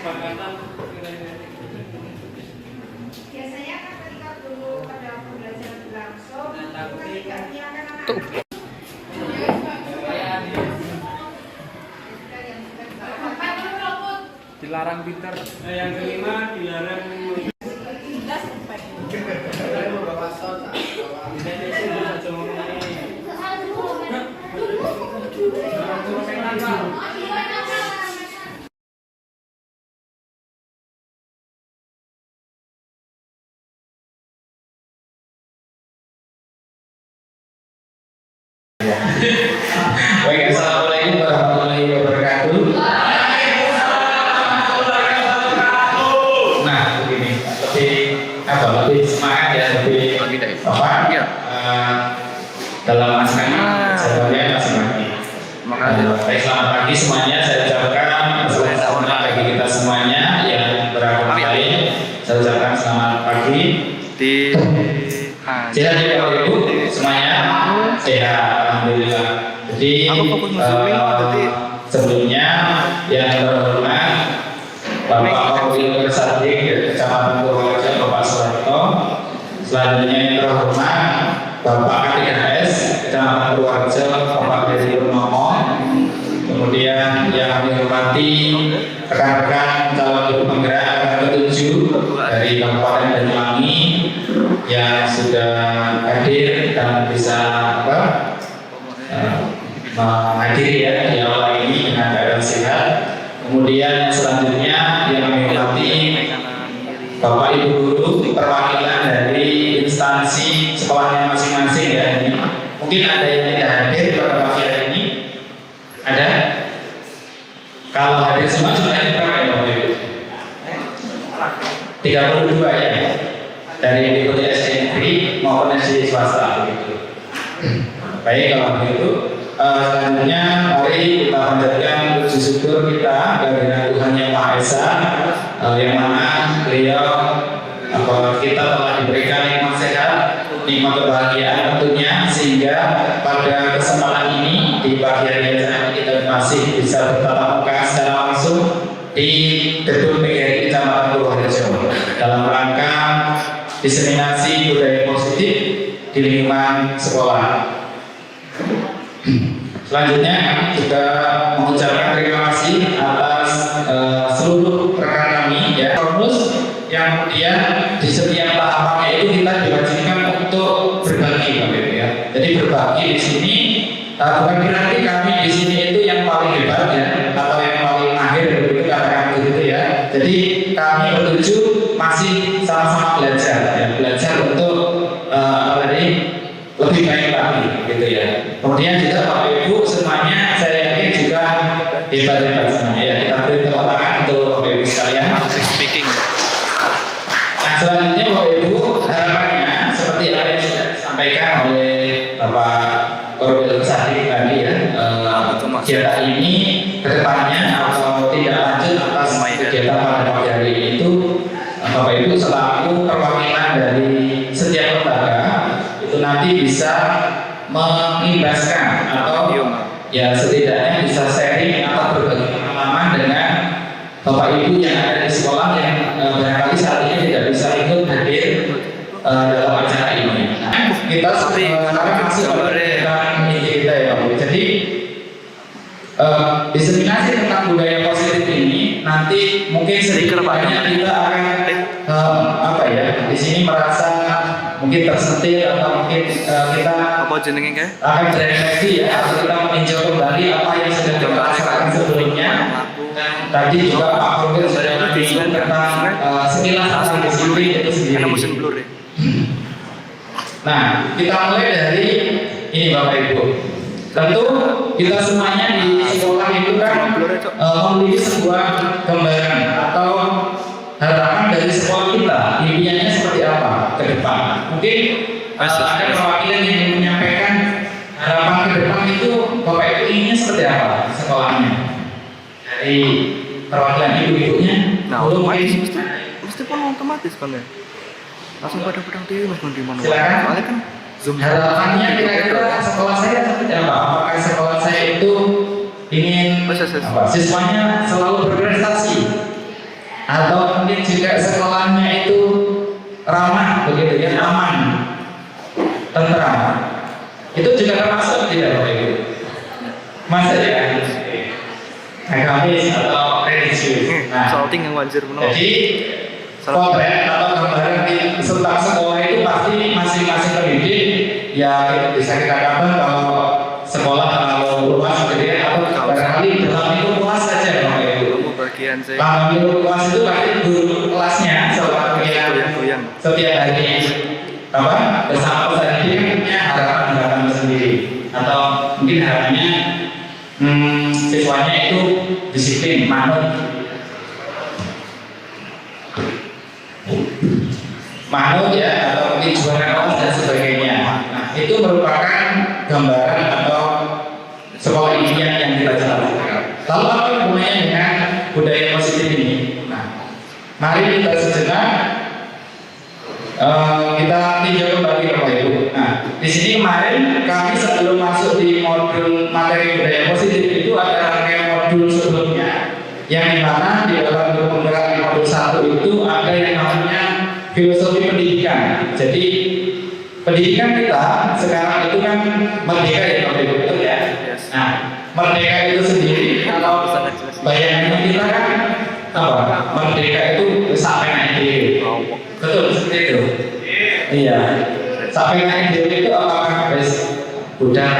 kesepakatan. Biasanya kan ketika dulu pada pembelajaran berlangsung itu kan tidak menyiapkan anak-anak. Dilarang Peter. Yang kelima dilarang Baik, assalamualaikum warahmatullahi wabarakatuh. Nah, begini, lebih semangat ya, lebih apa? Dalam asrama jadwalnya masih pagi. Baik, selamat pagi semuanya. Saya ucapkan selamat bagi kita semuanya yang beragama lain. Saya ucapkan selamat pagi. Sehat ya Bapak Ibu semuanya, sehat alhamdulillah. Jadi sebelumnya yang terhormat Bapak Wakil Kesadik Kecamatan Purworejo Bapak Suwarto, selanjutnya yang terhormat Bapak K3S Kecamatan Purworejo Bapak Heri Purnomo, kemudian yang dihormati rekan-rekan calon ibu penggerak ke-7 dari Kabupaten Banyuwangi yang sudah hadir dan bisa menghadiri ya di awal ini dengan keadaan sehat. Kemudian selanjutnya yang kami hormati Bapak Ibu Guru perwakilan dari instansi sekolahnya masing-masing ya. Ini mungkin ada yang tidak hadir pada pagi hari ini. Ada? Kalau hadir semua jumlahnya berapa ya Bapak Ibu? 32 ya. Dari diikuti SD negeri maupun SD swasta begitu. Baik, kalau begitu selanjutnya mari kita panjatkan puji syukur kita kehadirat Tuhan Yang Maha Esa yang mana beliau kita telah diberikan nikmat sehat, nikmat kebahagiaan tentunya, sehingga pada kesempatan ini di pagi hari ini kita masih bisa bertatap muka secara langsung di gedung PGRI Kecamatan Purworejo dalam rangka diseminasi budaya positif di lingkungan sekolah. Selanjutnya kami juga mengucapkan terima kasih atas seluruh rekan kami ya, bonus yang kemudian di setiap tahapannya itu kita diwajibkan untuk berbagi ya. Jadi berbagi di sini bukan berarti kami di sini itu yang paling hebat ya atau yang paling mahir begitu katakan begitu ya. Jadi kami bertujuh masih sama-sama belajar ya, belajar untuk lebih baik lagi gitu ya. Kemudian juga Bapak Ibu semuanya saya yakin juga hebat-hebat semuanya ya. Kita beri tepuk tangan untuk Bapak Ibu sekalian. Nah, selanjutnya Bapak Ibu harapannya seperti apa yang sudah disampaikan oleh Bapak Wakil Kesadik tadi ya, kegiatan ini kedepannya atau tidak lanjut atas kegiatan pada pagi hari ini itu Bapak Ibu selaku perwakilan dari setiap lembaga itu nanti bisa mengimbaskan atau ya setidaknya bisa sharing atau berbagi pengalaman dengan Bapak Ibu yang ada di sekolah yang barangkali saat ini tidak bisa ikut hadir dalam acara ini. Nah, kita sekarang masih memberikan inti kita ya Bapak Ibu. Jadi diseminasi tentang budaya positif ini nanti mungkin sedikit banyak kita akan apa ya di sini merasa mungkin tersentil atau mungkin kita akan berefleksi ya atau kita meninjau kembali apa yang sudah kita rasakan sebelumnya. Dan tadi juga Pak Wakil sudah menyinggung tentang sekilas tentang disiplin itu sendiri. Nah, kita mulai dari ini Bapak Ibu. Tentu kita semuanya di sekolah itu kan memiliki sebuah gambaran atau harapan dari sekolah kita, impiannya seperti apa ke depan. Mungkin ada perwakilan yang menyampaikan harapan ke depan itu Bapak Ibu inginnya seperti apa sekolahnya. Dari perwakilan ibu-ibunya. Nah, otomatis mesti pun otomatis kan ya. Langsung pada pedang TV Mas di mana. Soalnya kan Zoom harapannya kira-kira sekolah saya seperti apa? Apakah sekolah saya itu ingin siswanya selalu berprestasi atau mungkin juga sekolahnya itu ramah begitu ya, aman, tentram. Itu juga termasuk tidak Bapak Ibu? Masuk ya? Agamis atau religius. Nah, salting yang wajar benar. jadi potret atau gambaran di tentang sekolah itu pasti masing-masing pendidik ya bisa kita gambar kalau sekolah terlalu luas gitu ya, atau barangkali dalam itu kelas saja Bapak Ibu. Bagian saya. Dalam itu kelas itu pasti guru kelasnya setiap hari apa bersama peserta didik kan punya harapan sendiri, atau mungkin harapannya siswanya itu disiplin, manut ya, atau mungkin juara kelas dan sebagainya. Nah, itu merupakan gambaran atau sekolah impian yang kita jalankan. Lalu apa hubungannya dengan budaya positif ini? Nah, mari kita sejenak kita tinjau kembali Bapak Ibu. Nah, di sini kemarin kami sebelum masuk di modul materi budaya positif itu ada rangkaian modul sebelumnya, yang dimana di dalam penggerak modul 1 itu ada yang namanya filosofi pendidikan. Jadi pendidikan kita sekarang itu kan merdeka ya Bapak Ibu, betul ya? Nah, merdeka itu sendiri atau bayangan kita kan apa? Merdeka itu sampai naik diri. Betul seperti itu. Iya. Sampai naik diri itu apakah udah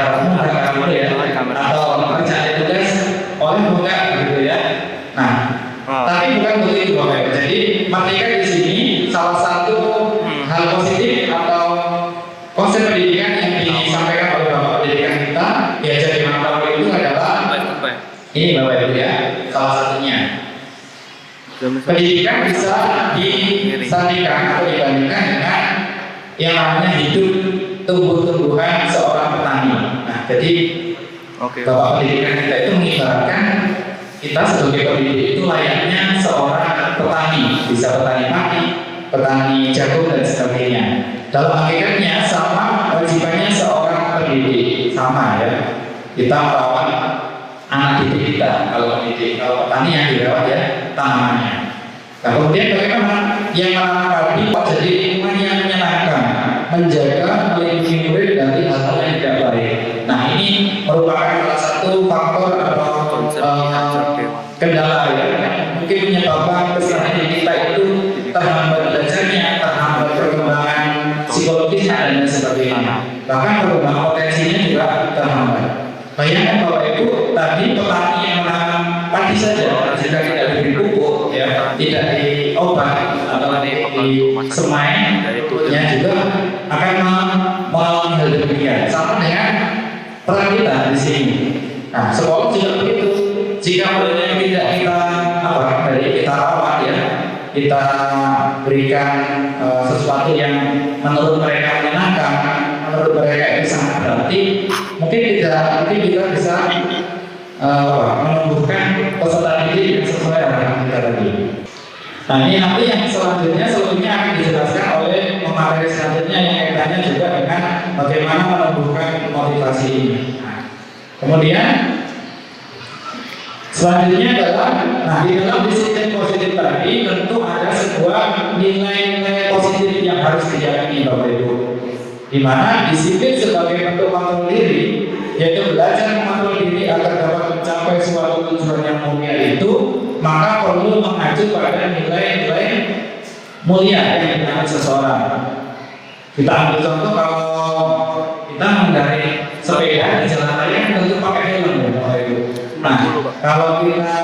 kamu ya? Atau kerjaan tugas oleh bukan gitu ya? Nah, tapi bukan begitu Bapak Ibu. Jadi merdeka di sini salah satu hal positif atau konsep pendidikan yang disampaikan oleh Bapak pendidikan kita diajar di Makassar itu adalah ini Bapak Ibu ya, salah satunya. Pendidikan bisa disandingkan atau dibandingkan dengan yang namanya hidup tumbuh-tumbuhan seorang petani. Nah, jadi Bapak pendidikan kita itu mengibaratkan kita sebagai pendidik itu layaknya seorang petani, bisa petani padi, petani jagung dan sebagainya. Dalam hakikatnya sama wajibannya seorang pendidik, sama ya. Kita merawat anak didik kita, kalau pendidik, kalau petani yang dirawat ya tanamannya. Nah, kemudian bagaimana yang menanam padi jadi lingkungan yang menyenangkan, menjaga melindungi murid dari hal-hal yang tidak baik. Nah, ini merupakan salah satu faktor atau kendala ya, mungkin menyebabkan peserta didik kita itu terhambat belajarnya, terhambat perkembangan psikologisnya dan sebagainya. Bahkan perkembangan potensinya juga terhambat. Bayangkan Bapak Ibu, tadi petani yang menanam padi saja jika tidak diberi pupuk ya, tidak diobat atau disemai, ya juga akan mengalami hal demikian. Sama dengan peran kita di sini. Nah, sekolah juga begitu. Jika mulanya tidak kita kita rawat ya, kita berikan sesuatu yang menurut mereka menyenangkan, menurut mereka itu sangat berarti, mungkin kita bisa menumbuhkan peserta didik yang sesuai dengan kita tadi. Nah, ini nanti yang selanjutnya akan dijelaskan oleh pemateri selanjutnya yang kaitannya juga dengan bagaimana menumbuhkan motivasi ini. Nah, kemudian selanjutnya adalah, nah di dalam disiplin positif tadi tentu ada sebuah nilai-nilai positif yang harus diyakini Bapak Ibu. Di mana disiplin sebagai bentuk kontrol diri, yaitu belajar mengontrol diri agar dapat mencapai suatu tujuan yang mulia itu, maka perlu mengacu pada nilai-nilai mulia yang dimiliki seseorang. Kita ambil contoh, kalau kita mengendarai sepeda di jalan raya tentu pakai helm ya Bapak Ibu. Nah, kalau kita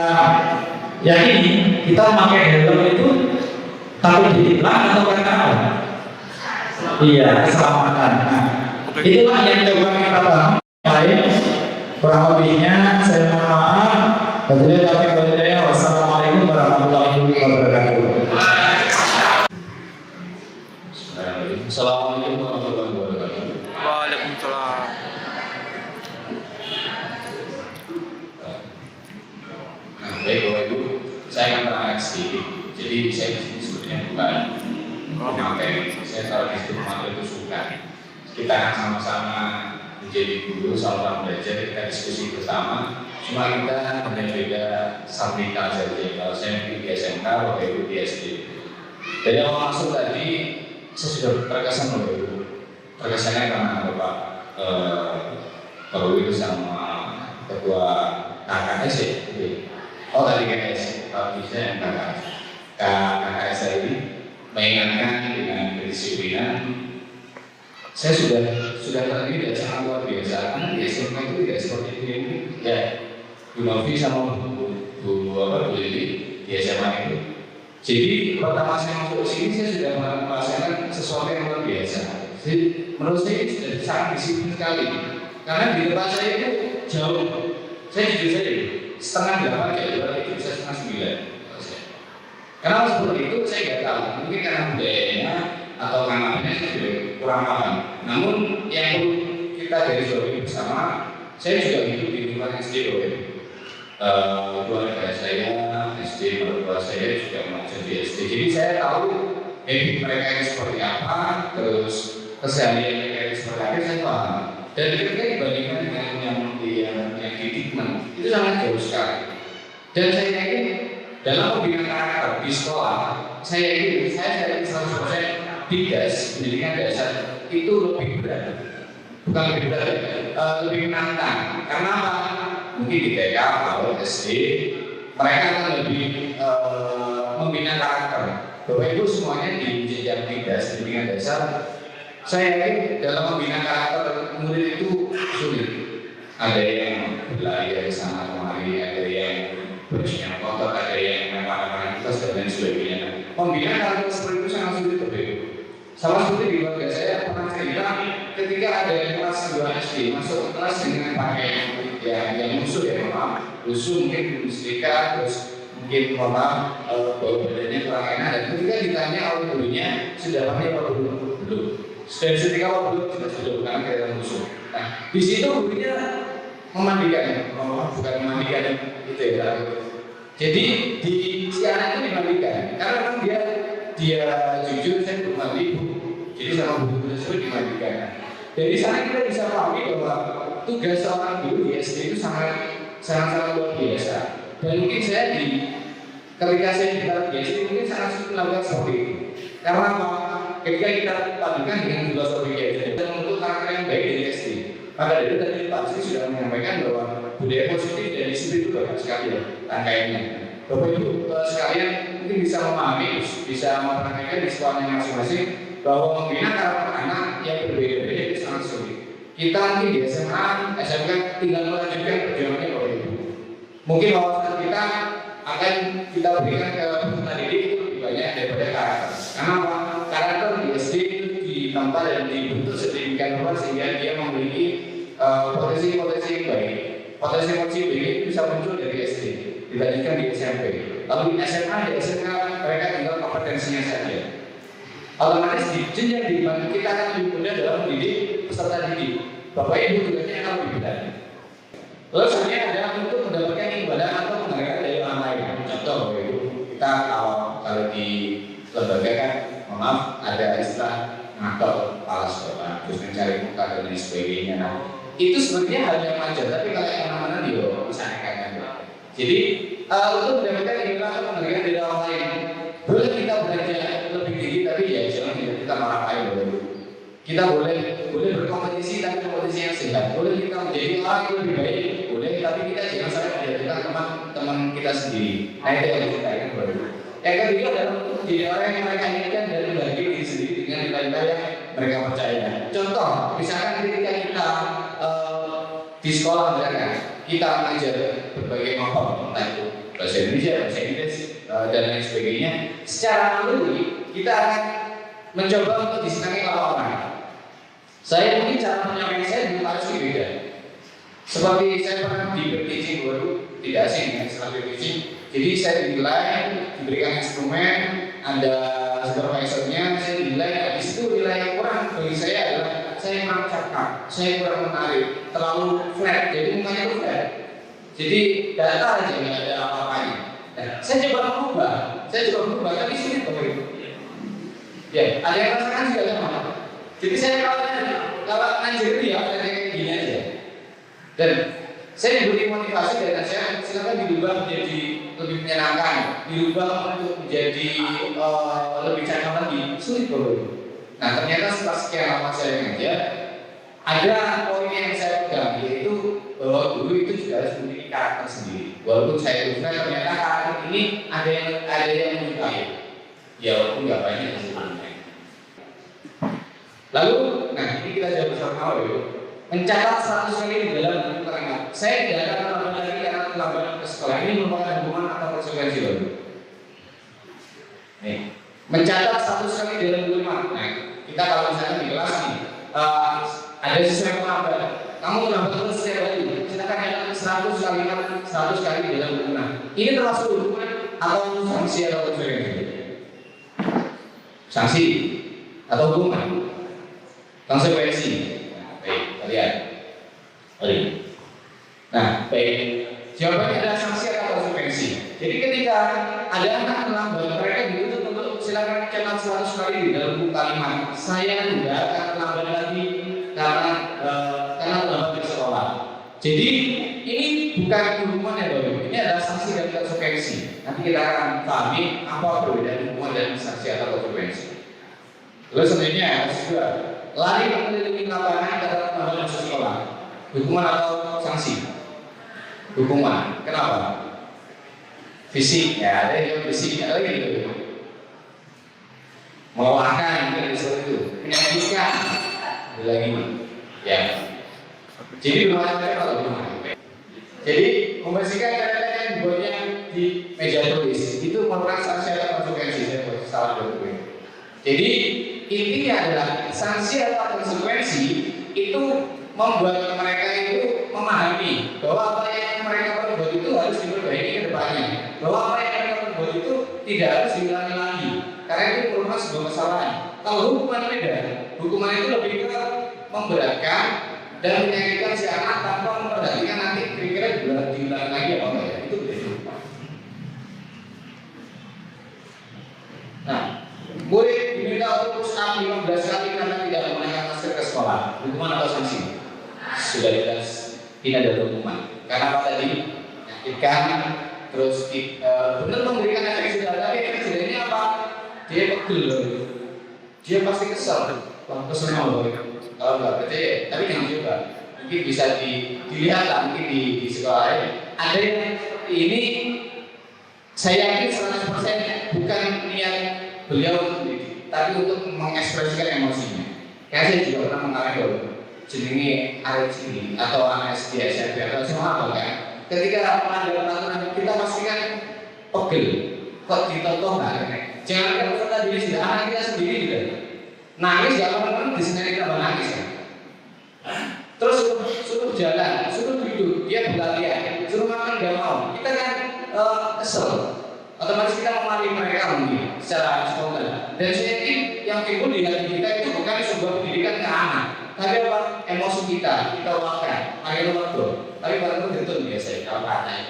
yakini kita pakai helm itu takut ditilang atau karena apa? Iya, keselamatan. Nah, itulah yang coba kita paham. Baik, kurang lebihnya saya mohon maaf. Wassalamualaikum warahmatullahi wabarakatuh. Assalamualaikum warahmatullahi wabarakatuh. Waalaikumsalam. Baik Bapak Ibu, saya akan terangkan sedikit. Jadi saya di sini sebetulnya bukan materi, saya taruh di situ materi itu suka. Kita akan sama-sama menjadi guru sama belajar, kita diskusi bersama. Cuma kita beda-beda sambitan saja. Kalau saya di SMK, Bapak Ibu di SD. Dari awal masuk tadi, saya sudah terkesan Bapak Ibu. Terkesannya karena Bapak Perlu sama Ketua KKS ya. Oh tadi KKS, kalau bisa yang KKS ini mengingatkan dengan kedisiplinan. Saya sudah tadi tidak sangat luar biasa karena di SMK itu tidak seperti ini ya. Bu Novi sama Bu Lili di SMA itu. Jadi pertama saya masuk ke sini saya sudah merasakan sesuatu yang luar biasa. Jadi menurut saya ini sudah sangat disiplin sekali. Karena di tempat saya itu jauh. Saya jujur saja, setengah 8 ya, berarti itu bisa setengah 9. Kenapa seperti itu saya nggak tahu. Mungkin karena budayanya atau karena apanya saya juga kurang paham. Namun yang perlu kita garis bawahi bersama, saya juga hidup di lingkungan SD keluarga saya, SD mertua saya juga mengajar di SD. Jadi saya tahu habit mereka yang seperti apa, terus keseharian mereka yang seperti apa, saya paham. Dan ketika dibandingkan dengan yang di Dikmen, itu sangat jauh sekali. Dan saya yakin dalam pembinaan karakter di sekolah, saya yakin 100% Didas, pendidikan dasar itu lebih berat. Bukan lebih berat, lebih menantang. Karena apa? Mungkin di TK atau SD mereka akan lebih membina karakter. Bapak Ibu semuanya di jenjang Didas, pendidikan dasar, saya yakin dalam membina karakter murid itu sulit. Ada yang berlari dari sana kemari, ada yang bajunya kotor, ada yang memang kita dan lain sebagainya. Membina karakter seperti itu sangat sulit Bapak Ibu. Sama seperti di keluarga saya pernah cerita ketika ada yang kelas 2 SD masuk ke kelas dengan pakaian yang musuh ya, maaf, musuh mungkin mustika, terus mungkin maaf bau badannya kurang enak. Dan ketika ditanya oleh gurunya sudah pakai apa belum? Dan ketika apa belum sudah bukan kelihatan musuh. Nah, di situ gurunya memandikan, bukan memandikan itu ya. Jadi di si anak itu dimandikan karena memang dia jujur saya belum mandi Bu. Jadi sama guru tersebut dimandikan. Dari sana kita bisa pahami bahwa tugas seorang guru di SD itu sangat luar biasa. Dan mungkin saya ketika saya di SD mungkin sangat sulit melakukan seperti itu. Karena apa? Ketika kita padukan dengan filosofi GSD dan untuk karakter yang baik dari SD, maka dari itu tadi Pak Sri sudah menyampaikan bahwa budaya positif dan disiplin itu banyak sekali ya rangkaiannya. Bapak Ibu sekalian mungkin bisa memahami, bisa mempraktikkan di sekolahnya masing-masing bahwa membina karakter anak yang berbeda-beda itu sangat sulit. Kita mungkin di SMA, SMK tinggal melanjutkan perjuangannya Bapak Ibu. Mungkin wawasan kita akan kita berikan ke peserta didik itu lebih banyak daripada karakter. Karena apa? Karakter di SD itu ditampa dan dibentuk sedemikian rupa sehingga dia memiliki potensi-potensi yang baik. Potensi-potensi baik itu bisa muncul dari SD, dilanjutkan di SMP. Lalu di SMA, di SMK mereka tinggal kompetensinya saja. Otomatis di jenjang di mana kita akan lebih mudah dalam mendidik peserta didik. Bapak Ibu tugasnya akan lebih berat. Lalu sebenarnya ada untuk mendapatkan imbalan atau penghargaan dari orang lain. Contoh Bapak Ibu, kita kalau di lembaga kan, maaf ada istilah ngatok kepala sekolah, terus mencari muka dan lain sebagainya. Nah, itu sebenarnya hal yang wajar, tapi kalau yang mana-mana dia bisa nekat. Jadi untuk mendapatkan imbalan atau penghargaan dari orang lain, boleh kita belajar lebih tinggi, tapi ya jangan kita marah-marahin Bapak Ibu. Kita boleh berkompetisi tapi kompetisi yang sehat. Boleh kita menjadi orang yang lebih baik, boleh, tapi kita jangan sampai menjadikan teman kita sendiri. Nah itu yang kita ingat Bapak Ibu. Yang kedua adalah untuk menjadi orang yang mereka inginkan dan berbagi diri sendiri dengan nilai-nilai yang mereka percaya. Contoh, misalkan ketika kita di sekolah misalkan kita mengajar berbagai macam entah itu bahasa Indonesia, bahasa Inggris dan lain sebagainya. Secara naluri kita akan mencoba untuk disenangi oleh orang. Saya mungkin cara menyampaikan saya belum harus beda. Seperti saya pernah di teaching baru, tidak asing dengan istilah teaching. Jadi saya dinilai, diberikan instrumen, ada supervisornya, saya dinilai. Habis itu nilai yang kurang bagi saya adalah saya kurang cakap, saya kurang menarik, terlalu flat. Jadi mukanya itu flat. Jadi data aja nggak ada apa-apanya. Saya coba merubah, tapi sulit Bapak Ibu. Ya, ada yang rasakan juga sama. Jadi saya kalau kalau ngajar itu ya kayak gini aja. Dan saya diberi motivasi dari saya, silakan dirubah menjadi lebih menyenangkan, dirubah untuk menjadi lebih cakap lagi. Sulit loh. Nah ternyata setelah sekian lama saya ngajar, ada poin yang saya pegang, yaitu bahwa guru itu juga harus memiliki karakter sendiri. Walaupun saya teruskan, ternyata karakter ini ada yang menyukai. Ya walaupun nggak banyak sebenarnya. Lalu, nah ini kita jawab bersama yuk. Mencatat 100 kali di dalam buku keterangan. Saya tidak akan terlambat lagi karena terlambat ke sekolah. Ini merupakan hukuman atau konsekuensi loh. Nih, mencatat 100 kali di dalam buku keterangan. Nah, kita kalau misalnya di kelas nih, ada siswa yang terlambat. Kamu terlambat terus setiap hari. Silakan catat 100 kalimat, 100 kali di dalam buku keterangan. Ini termasuk hukuman atau sanksi atau konsekuensi? Sanksi atau hukuman? Konsekuensi. Baik, kalian. Nah, baik. Jawabannya adalah sanksi atau konsekuensi. Jadi ketika ada anak terlambat, mereka dituntut untuk silakan catat 100 kali di dalam buku kalimat. Saya tidak akan terlambat lagi karena terlambat di sekolah. Jadi ini bukan hukuman ya, Bapak. Ini adalah sanksi dan konsekuensi. Nanti kita akan pahami apa perbedaan hukuman dan sanksi atau konsekuensi. Terus selanjutnya juga lari mengelilingi lapangan karena terlambat masuk sekolah. Hukuman atau sanksi? Hukuman. Kenapa? Fisik ya, ada yang fisiknya lagi gitu. Melelahkan mungkin seperti itu. Menyakitkan lagi ya. Jadi bermacam-macam kalau hukuman. Jadi membersihkan catatan yang dibuatnya di meja tulis itu merupakan sanksi atau konsekuensi. Saya salah dulu. Jadi intinya adalah sanksi atau konsekuensi itu membuat mereka itu memahami bahwa apa yang mereka perbuat itu harus diperbaiki ke depannya, bahwa apa yang mereka perbuat itu tidak harus diulangi lagi karena itu merupakan sebuah kesalahan. Kalau hukuman beda, hukuman itu lebih ke memberatkan dan menyakitkan si anak tanpa memperhatikan nanti kira-kira diulangi lagi apa enggak ya, itu beda. Nah, murid diminta untuk push up 15 kali karena tidak menggunakan masker ke sekolah. Hukuman atau sanksi? Sudah jelas tidak ada hukuman. Karena apa tadi? Menyakitkan, terus benar memberikan efek jerah. Tapi efek jerahnya apa? Dia pegel, dia pasti kesel. Kesel mau kalau nggak percaya, tapi jangan juga. Mungkin bisa dilihat lah mungkin di sekolah lain. Ada yang seperti ini. Saya yakin 100% bukan niat beliau mendidik, tapi untuk mengekspresikan emosinya. Kayak saya juga pernah mengalami dulu jenenge arek cilik atau anak SD, SMP atau semua apa kan. Ketika melanggar peraturan kita pastikan pegel, kok ditonton nggak? Jangan kan kita diri sendiri, anak kita sendiri juga nangis ya teman-teman di sini tambah nangis kan. Terus suruh jalan, suruh duduk, dia berlarian, suruh makan nggak mau, kita kan kesel. Otomatis kita memahami mereka mungkin secara spontan. Dan saya yakin yang timbul di hati kita itu bukan sebuah pendidikan ke anak, tapi apa? Emosi kita luapkan. Akhirnya waktu. Tapi barang itu betul biasa ya kalau anak.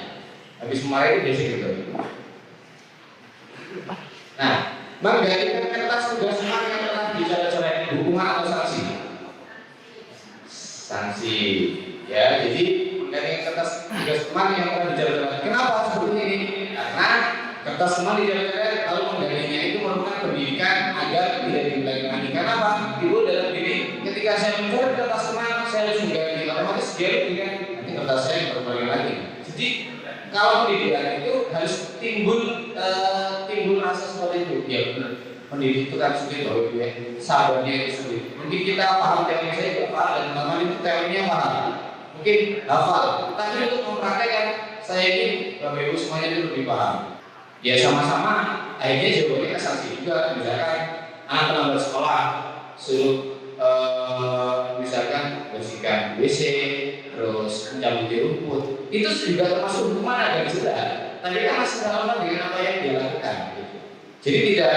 Habis kemarin itu biasa gitu. Nah, menggantikan kertas tugas yang telah dicoret-coret hukuman atau sanksi? Sanksi. Ya, jadi menggantikan kertas tugas teman yang telah dicoret-coret. Kenapa seperti ini? Karena kertas teman dicoret-coret lalu menggantinya itu merupakan pendidikan agar tidak diulangi lagi. Karena apa? Ibu dalam diri ketika saya mencoret kertas teman saya harus mengganti, otomatis dia kan nanti kertas saya berbalik lagi. Jadi kalau pendidikan itu harus timbul rasa seperti itu. Ya benar. Pendidik itu kan sulit loh, ya. Sahabatnya itu sulit. Mungkin kita paham teori saya juga paham dan teman-teman itu teorinya paham. Mungkin hafal. Tapi untuk mempraktekkan saya ingin Bapak Ibu semuanya itu lebih paham. Ya sama-sama. Akhirnya jawabannya ke sanksi juga. Misalkan anak terlambat sekolah, suruh misalkan bersihkan WC, terus mencabut rumput. Itu juga termasuk hukuman agar jerah. Tapi kan masih sama dengan apa yang dia lakukan. Gitu. Jadi tidak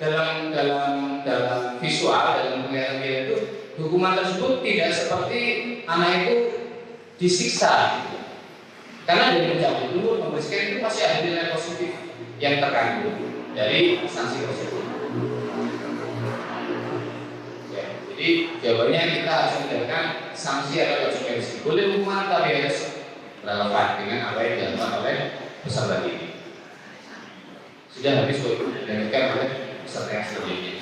dalam visual, dalam penglihatan itu hukuman tersebut tidak seperti anak itu disiksa. Gitu. Karena dari mencabut rumput, membersihkan itu masih ada nilai positif yang terkandung dari sanksi tersebut. Ya, jadi jawabannya kita harus menjadikan sanksi atau konsekuensi. Boleh hukuman tapi harus relevan dengan apa yang dilakukan oleh peserta didik. Sudah habis waktu dilanjutkan oleh peserta yang selanjutnya.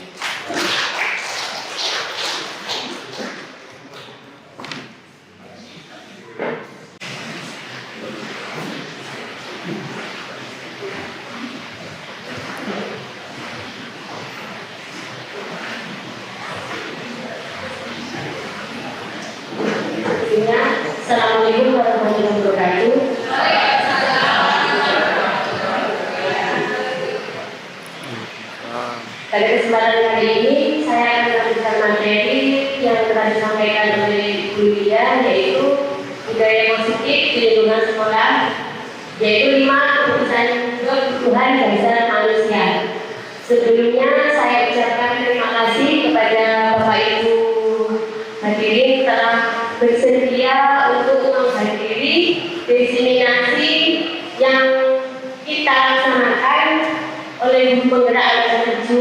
Assalamualaikum warahmatullahi wabarakatuh. Pada kesempatan kali ini saya akan melanjutkan materi yang telah disampaikan oleh Bu Lia, yaitu budaya positif di lingkungan sekolah, yaitu 5 kebutuhan dasar manusia. Sebelumnya saya ucapkan terima kasih kepada Bapak Ibu hadirin telah bersedia untuk menghadiri diseminasi yang kita laksanakan oleh penggerak anak 7.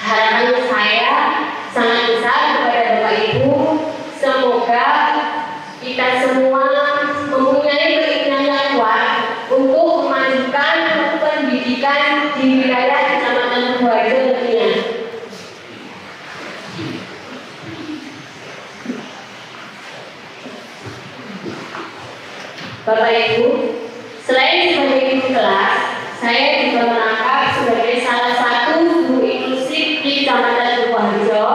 Harapan saya sangat besar kepada Bapak Ibu, semoga kita semua mempunyai keinginan yang kuat untuk memajukan pendidikan di wilayah Kecamatan Purworejo tentunya. Bapak Ibu, selain sebagai guru kelas, saya juga merangkap sebagai salah satu guru inklusif di Kecamatan Purworejo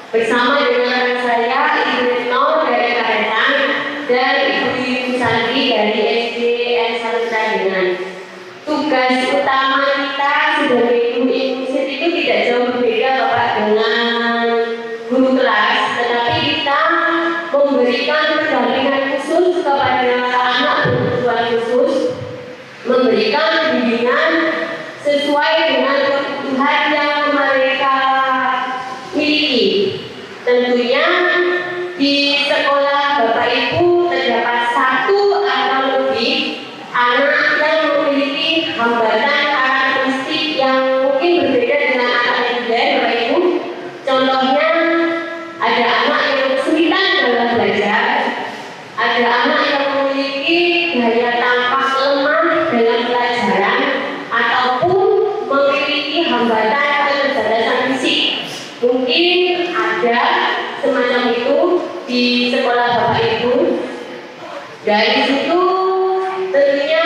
bersama dengan rekan saya Ibu Retno dari Karetan dan Ibu Santi dari SDN Salutangan. Tugas utama kita sebagai guru inklusif itu tidak jauh berbeda Bapak dengan guru kelas, tetapi kita memberikan pendampingan khusus kepada anak berkebutuhan khusus, memberikan bimbingan sesuai dengan kebutuhan yang mereka miliki. Tentunya di sekolah Bapak Ibu terdapat 1 atau lebih anak yang memiliki hambatan karakteristik yang mungkin berbeda dengan anak yang lain, Bapak Ibu. Contohnya ada anak yang kesulitan dalam belajar, ada anak yang memiliki daya tampak lemah dalam pelajaran, ataupun memiliki hambatan keterbatasan fisik. Mungkin ada semacam itu di sekolah Bapak Ibu. Dari situ tentunya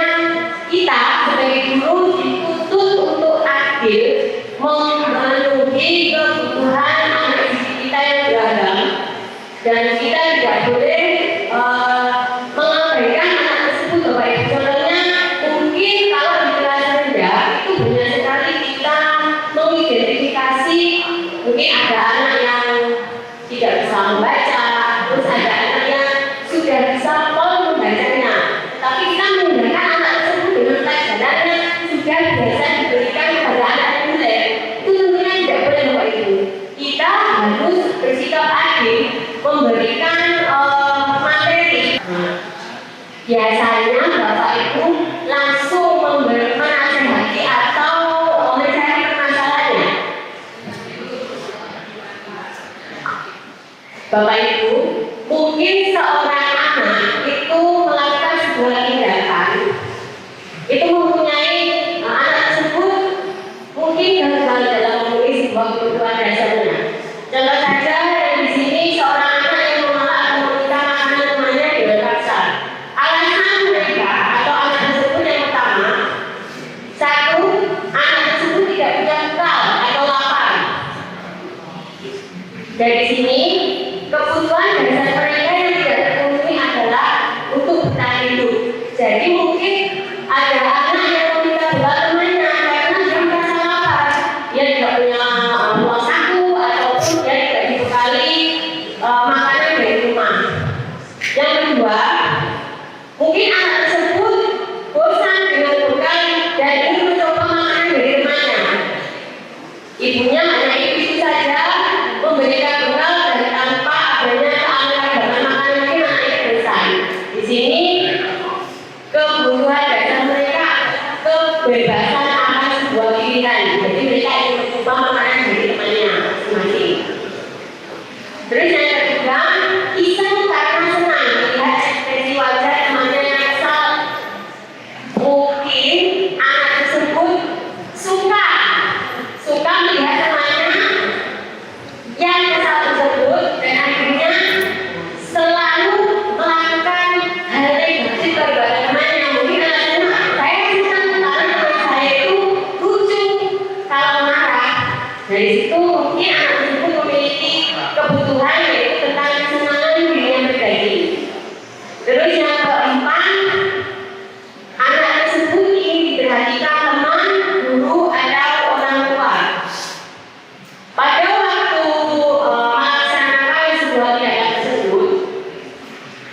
kita sebagai guru dituntut untuk adil memenuhi kebutuhan anak didik kita yang beragam, dan kita tidak boleh mengabaikan anak tersebut Bapak Ibu. Contohnya mungkin kalau di kelas rendah itu banyak sekali kita mengidentifikasi, mungkin ada anak yang tidak bisa membaca, terus ada anak yang sudah bisa pol membacanya, tapi kita menggunakan anak tersebut dengan pelajaran yang sudah biasa diberikan kepada anak yang belajar. Itu tentunya tidak boleh Bapak Ibu. Kita harus bersikap adil memberikan materi. Biasanya Bapak Ibu langsung menasihati atau mencari permasalahannya. Bapak Ibu, mungkin seorang anak itu melakukan sebuah tindakan, itu mempunyai anak tersebut mungkin gagal dalam memenuhi sebuah kebutuhan dasarnya. Contoh saja di sini seorang anak yang menolak atau meminta makanan temannya dengan paksa. Alasan mereka atau anak tersebut yang pertama, 1, anak tersebut tidak punya bekal atau lapar. Dari sini kebutuhan dasar mereka yang tidak terpenuhi adalah untuk bertahan hidup. Jadi mungkin ada anak yang meminta bekal temannya karena dia merasa lapar, dia tidak punya uang saku ataupun dia tidak dibekali makanan dari rumah. Yang kedua, mungkin anak tersebut bosan dengan bekal dan ingin mencoba makanan dari temannya. Ibunya hanya itu saja memberikan bekal dan tanpa adanya keanekaragaman makanan yang anaknya bosan. Di sini kebutuhan dasar mereka kebebasan akan sebuah pilihan. Jadi mereka ingin mencoba makanan dari temannya masing-masing. Terus yang ketiga, iseng karena senang melihat ekspresi wajah temannya yang kesal. Mungkin anak tersebut suka melihat temannya yang kesal tersebut dan akhirnya selalu melakukan hal negatif kepada temannya. Mungkin anak-anak saya senang karena teman saya itu lucu kalau marah. Dari situ mungkin anak tersebut memiliki kebutuhan yaitu tentang kesenangan dirinya berbagi. Terus yang keempat, anak tersebut ingin diperhatikan teman, guru, atau orang tua. Pada waktu melaksanakan sebuah kegiatan tersebut,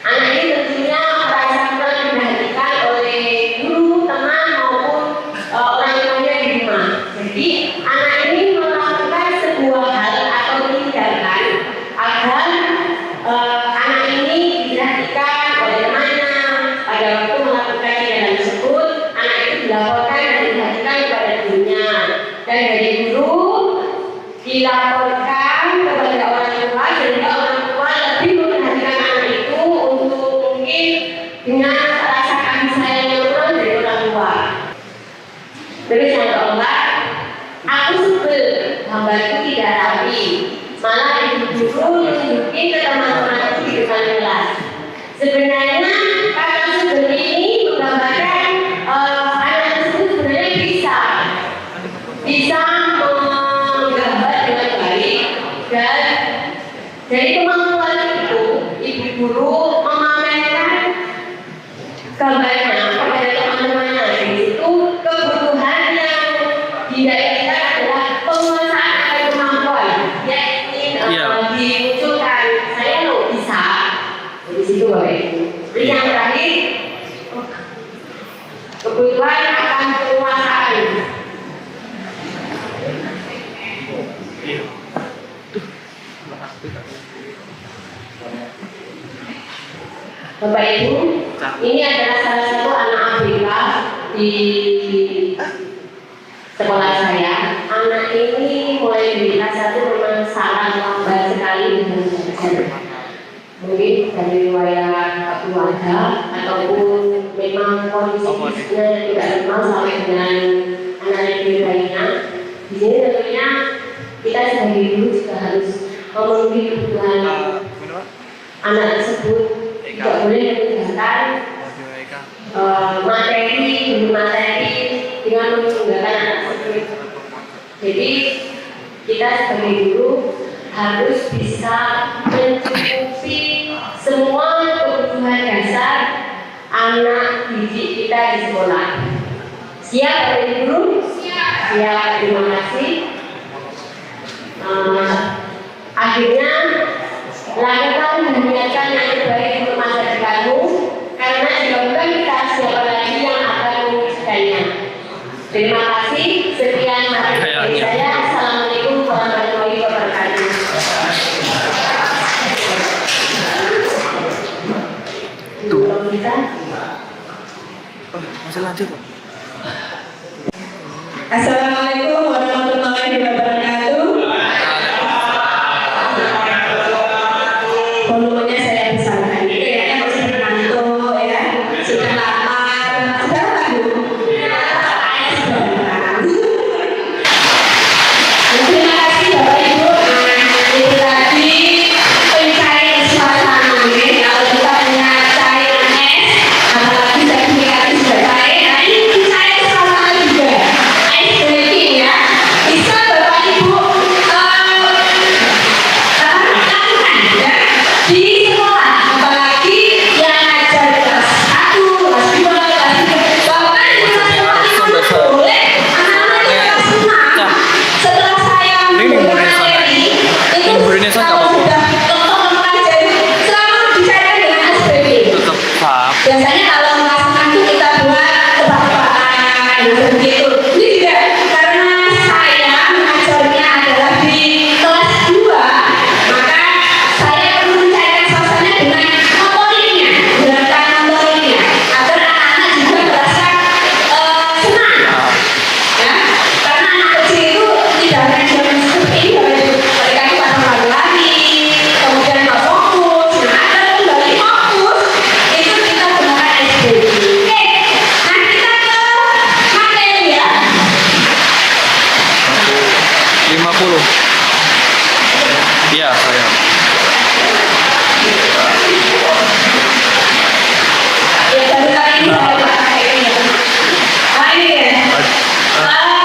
anak ini tentunya merasa kurang diperhatikan oleh guru, teman, maupun orang tuanya di rumah. Jadi anak ini melakukan sebuah hal atau tindakan agar anak ini diperhatikan oleh temannya. Pada waktu melakukan kegiatan tersebut, anak itu dilaporkan dan diperhatikan kepada gurunya, dan dari guru dilaporkan kepada orang tua, sehingga orang tua lebih memperhatikan anak itu untuk mungkin dengan rasa kasih sayang yang kurang dari orang tua. Terus yang keempat, aku sebel gambarku tidak rapi, malah ibu guru nunjukin ke teman-temanku di depan kelas. Sebenarnya kata sebel ini menggambarkan anak tersebut sebenarnya bisa menggambar dengan baik, dan dari kemampuan itu ibu guru memamerkan gambarnya kepada teman-temannya. Dari situ kebutuhan yang diinginkan adalah penguasaan akan kemampuan. Dia ingin dimunculkan, saya lo bisa. Di situ Bapak Ibu. Terus yang terakhir, kebutuhan akan penguasaan. Bapak Ibu, ini adalah salah satu anak Afrika di sekolah saya. Anak ini mulai dari kelas 1 memang sangat lambat sekali dengan belajar. Mungkin dari riwayat keluarga ataupun memang kondisi fisiknya tidak normal sampai dengan anak yang lainnya. Di sini tentunya kita sebagai guru juga harus memenuhi kebutuhan anak tersebut. Tidak boleh meninggalkan materi dengan meninggalkan anak tersebut. Jadi kita sebagai guru harus bisa mencukupi semua kebutuhan dasar anak didik kita di sekolah. Siap Bapak Guru? Siap, terima kasih. Akhirnya lakukan dan niatkan yang terbaik untuk masa depanmu, karena jika bukan kita, siapa lagi yang akan mewujudkannya. Terima kasih. Sekian materi dari saya. Assalamualaikum warahmatullahi wabarakatuh. Masih lanjut Pak. Assalamualaikum warahmatullahi wabarakatuh. Volumenya saya besarkan. Kayaknya masih mengantuk ya. Sudah lama. Sudah lagu. Terima kasih Bapak Ibu. Itu tadi pencairan suasana. Kalau kita punya cairan es, apalagi sertifikatnya sudah baik. Nah ini pencairan suasana juga. Es 40. Iya, saya. Ya baru kali ini saya pakai ini. Ah ini ya.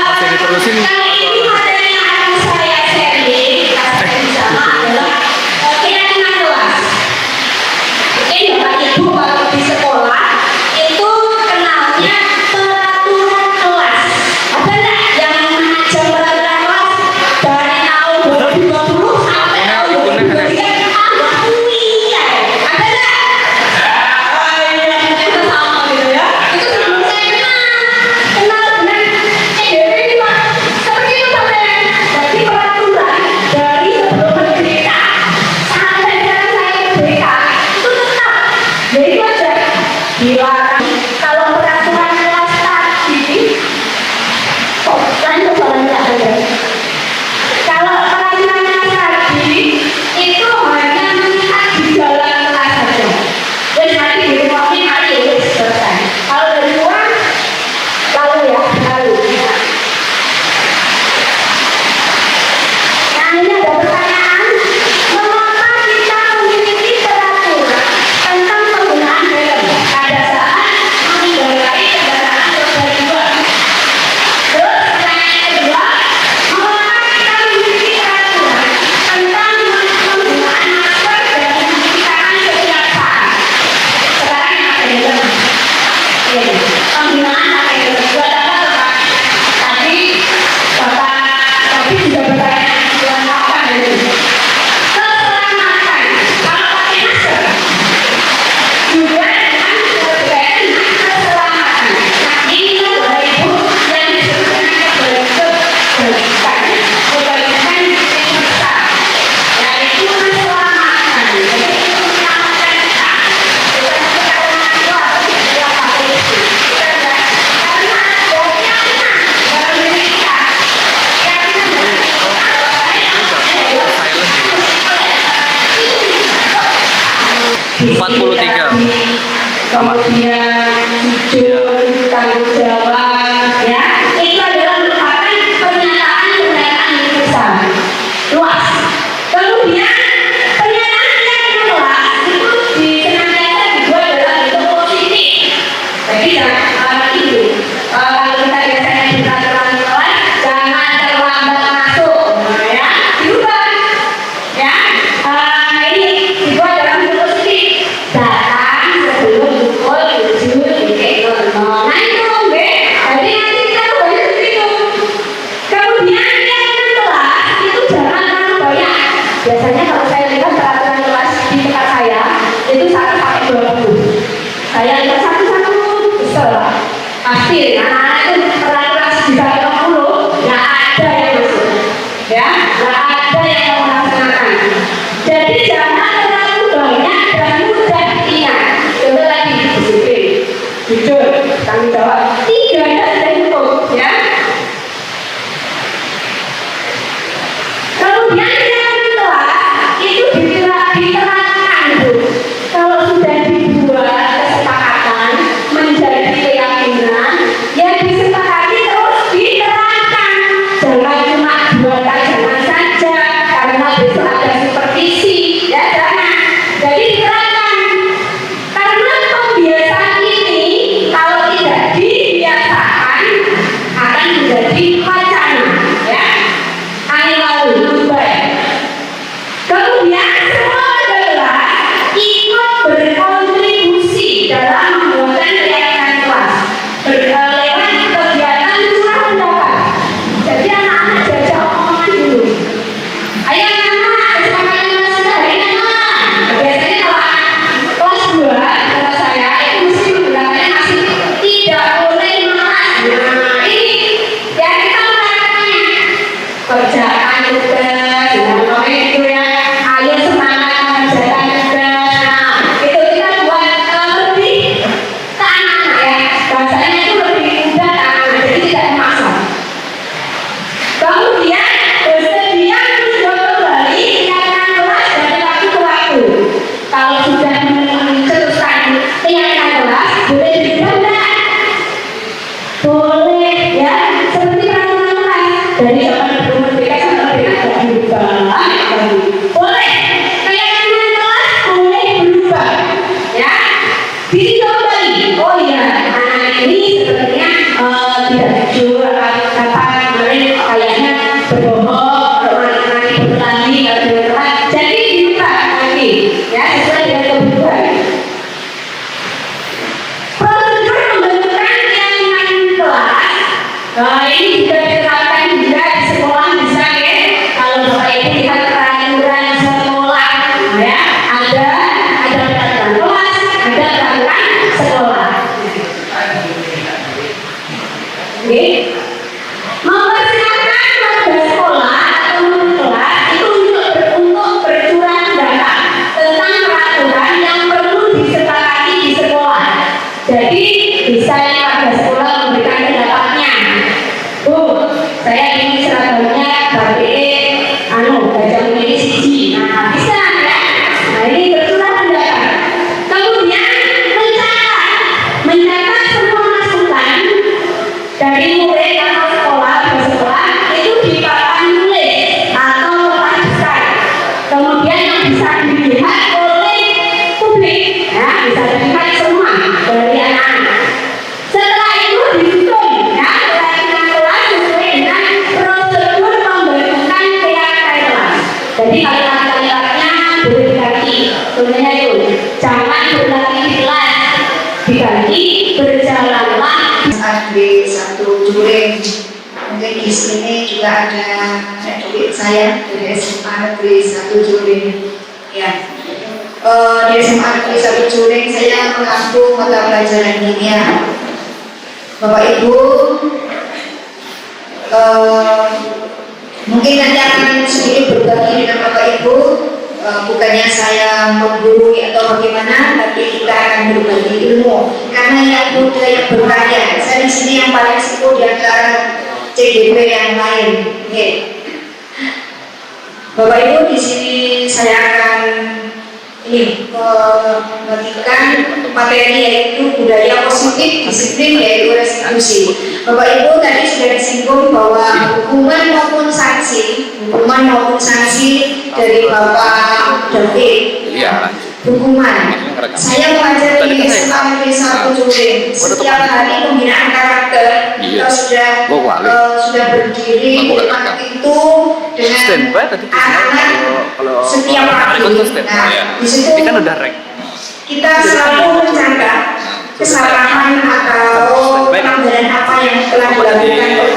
Masih diterusin. Kali ini materi yang akan saya sharing bersama adalah keyakinan kelas. Mungkin Bapak Ibu kalau di sekolah itu kenalnya peraturan kelas. Ada nggak yang mengajar peraturan kelas dari tahun 2020 sampai tahun 2023? Ada kuliah. Ada nggak? Itu sama gitu ya. Itu sebelum saya kenal benar. Jadi Pak, seperti itu sampai jadi peraturan dari sebelum merdeka sampai sekarang saya merdeka itu tetap. Jadi itu aja dilarang. Kalau peraturan kelas tadi, kok lanjut soalnya ada. Kalau peraturan kelas tadi itu hanya mengikat di dalam kelas saja. Dan nanti di rumah ini hari ini selesai. Kalau dari luar, lalu ya, lalu. Nah ini ada pertanyaan, mengapa kita memiliki peraturan tentang penggunaan helm pada saat mengendarai kendaraan roda dua? Terus pertanyaan kedua, mengapa kita memiliki peraturan tentang penggunaan masker dan mencuci tangan setiap saat? Sekarang yang pakai helm. Ini, penggunaan pakai helm. Buat apa Bapak? Tadi Bapak tadi sudah bertanya buat apa ini? Keselamatan. Kalau pakai masker juga dengan berkaitan dengan keselamatan. Nah ini kan Bapak Ibu yang disebut dengan kebersihan, kebersihan kita, yaitu keselamatan. Jadi itu menyelamatkan kita. Bukan karena itu harus kita pakai itu. Karena ada keyakinan dalam diri kita. Keyakinan dalam diri kita. Kemudian jujur, tanggung jawab, ya itu adalah merupakan pernyataan universal luas. Kemudian pernyataan yang luas itu senantiasa dibuat dalam bentuk positif. Jadi jangan itu kalau kita biasanya di peraturan kelas jangan terlambat masuk, ya diubah, ya ini dibuat dalam bentuk positif. Datang sebelum pukul 7.00. Nah itu Mbak, jadi nanti kita banyak seperti itu. Kemudian yang kelas itu jangan terlalu banyak. Biasanya kalau saya lihat peraturan kelas di tempat saya itu satu pakai 20. Saya lihat satu-satu kesel lah. Pasti anak-anak itu peraturan di 20 nggak ada yang masuk, ya nggak ada yang melaksanakan. Jadi jangan terlalu banyak dan mudah diingat. Contoh tadi disiplin, jujur, tanggung jawab. 3 sudah cukup, ya. Kemudian yang kedua itu diterapkan, Bu. Kalau sudah dibuat kesepakatan menjadi keyakinan, ya disepakati terus diterapkan. Jangan cuma buat kajian saja karena besok ada supervisi, ya jangan. Jadi diterapkan. Karena pembiasaan ini kalau tidak dibiasakan akan menjadi wacana, ya. Ayo lalu baik. Kemudian semua adalah ikut berkontribusi dalam membuatkan keyakinan kelas lewat kegiatan curah pendapat. Jadi anak-anak jajak omongan dulu. Ayo anak-anak, kesepakatan kelas kita hari ini anak. Biasanya kalau anak kelas 2 kata saya itu mesti menggunakannya masih tidak boleh menolak. Nah ini ya kita mengatakannya kerjakan tugas, itu ya ayo semangat mengerjakan tugas. Nah itu kita buat lebih ke anak-anak ya, bahasanya itu lebih mudah ke anak-anak, jadi tidak memaksa. Kemudian bersedia mencoba kembali keyakinan kelas dari waktu ke waktu. Kalau sudah mencetuskan keyakinan kelas, boleh diubah enggak? Boleh, ya. Seperti peraturan kelas dari zaman sebelum merdeka sampai banyak baca menulis siji. Nah, bisa ya. Nah, ini bersurat pendapat. Kemudian mencatat semua masukan dari murid atau sekolah itu di papan tulis atau papan besar. Kemudian yang bisa dilihat oleh publik, ya, bisa dilihat semua dari anak-anak. Setelah itu disusun, ya, kelas sesuai dengan prosedur pembentukan kelas. Jadi kalau kata-katanya boleh dibagi, sebenarnya itu jangan berlari di kelas, dibagi berjalanlah. Di satu Juring. Mungkin di sini juga ada duit saya dari SMA Negeri 1 Juring. Ya. Di SMA Negeri 1 Juring saya mengampu mata pelajaran kimia. Bapak Ibu, mungkin nanti akan sedikit berbagi dengan Bapak Ibu. Bukannya saya menggurui atau bagaimana, tapi kita akan berbagi ilmu. Karena yang muda yang berkarya, saya di sini yang paling sepuh di antara CDP yang lain. Bapak Ibu, di sini saya akan membagikan materi yaitu budaya positif, disiplin yaitu restitusi. Bapak Ibu tadi sudah disinggung bahwa hukuman maupun sanksi dari Bapak David. Hukuman. Saya mengajar di SMA Negeri 1 Juring. Setiap hari pembinaan karakter kita sudah berdiri di depan pintu dengan anak-anak setiap hari. Nah, di situ kita selalu mencatat kesalahan atau pelanggaran apa yang telah dilakukan oleh anak.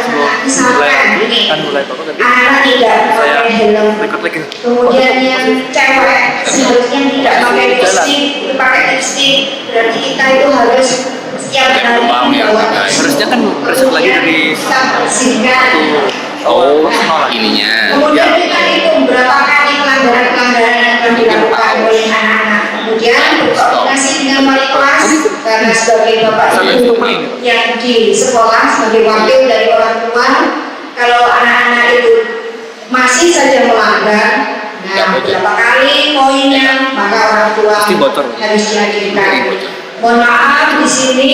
Misalkan ini, anak tidak pakai helm, kemudian yang cewek seharusnya tidak pakai lipstick, pakai lipstick, berarti kita itu harus setiap hari membawa Harusnya kan resep lagi dari kita bersihkan. ininya. Kemudian kita hitung berapa kali pelanggaran-pelanggaran yang telah dilakukan oleh anak-anak. Kemudian berkoordinasi dengan wali kelas, karena sebagai bapak ibu yang di sekolah sebagai wakil dari orang tua, kalau anak-anak itu masih saja melanggar, nah berapa kali poinnya, maka orang tua harus dihadirkan. Mohon maaf di sini.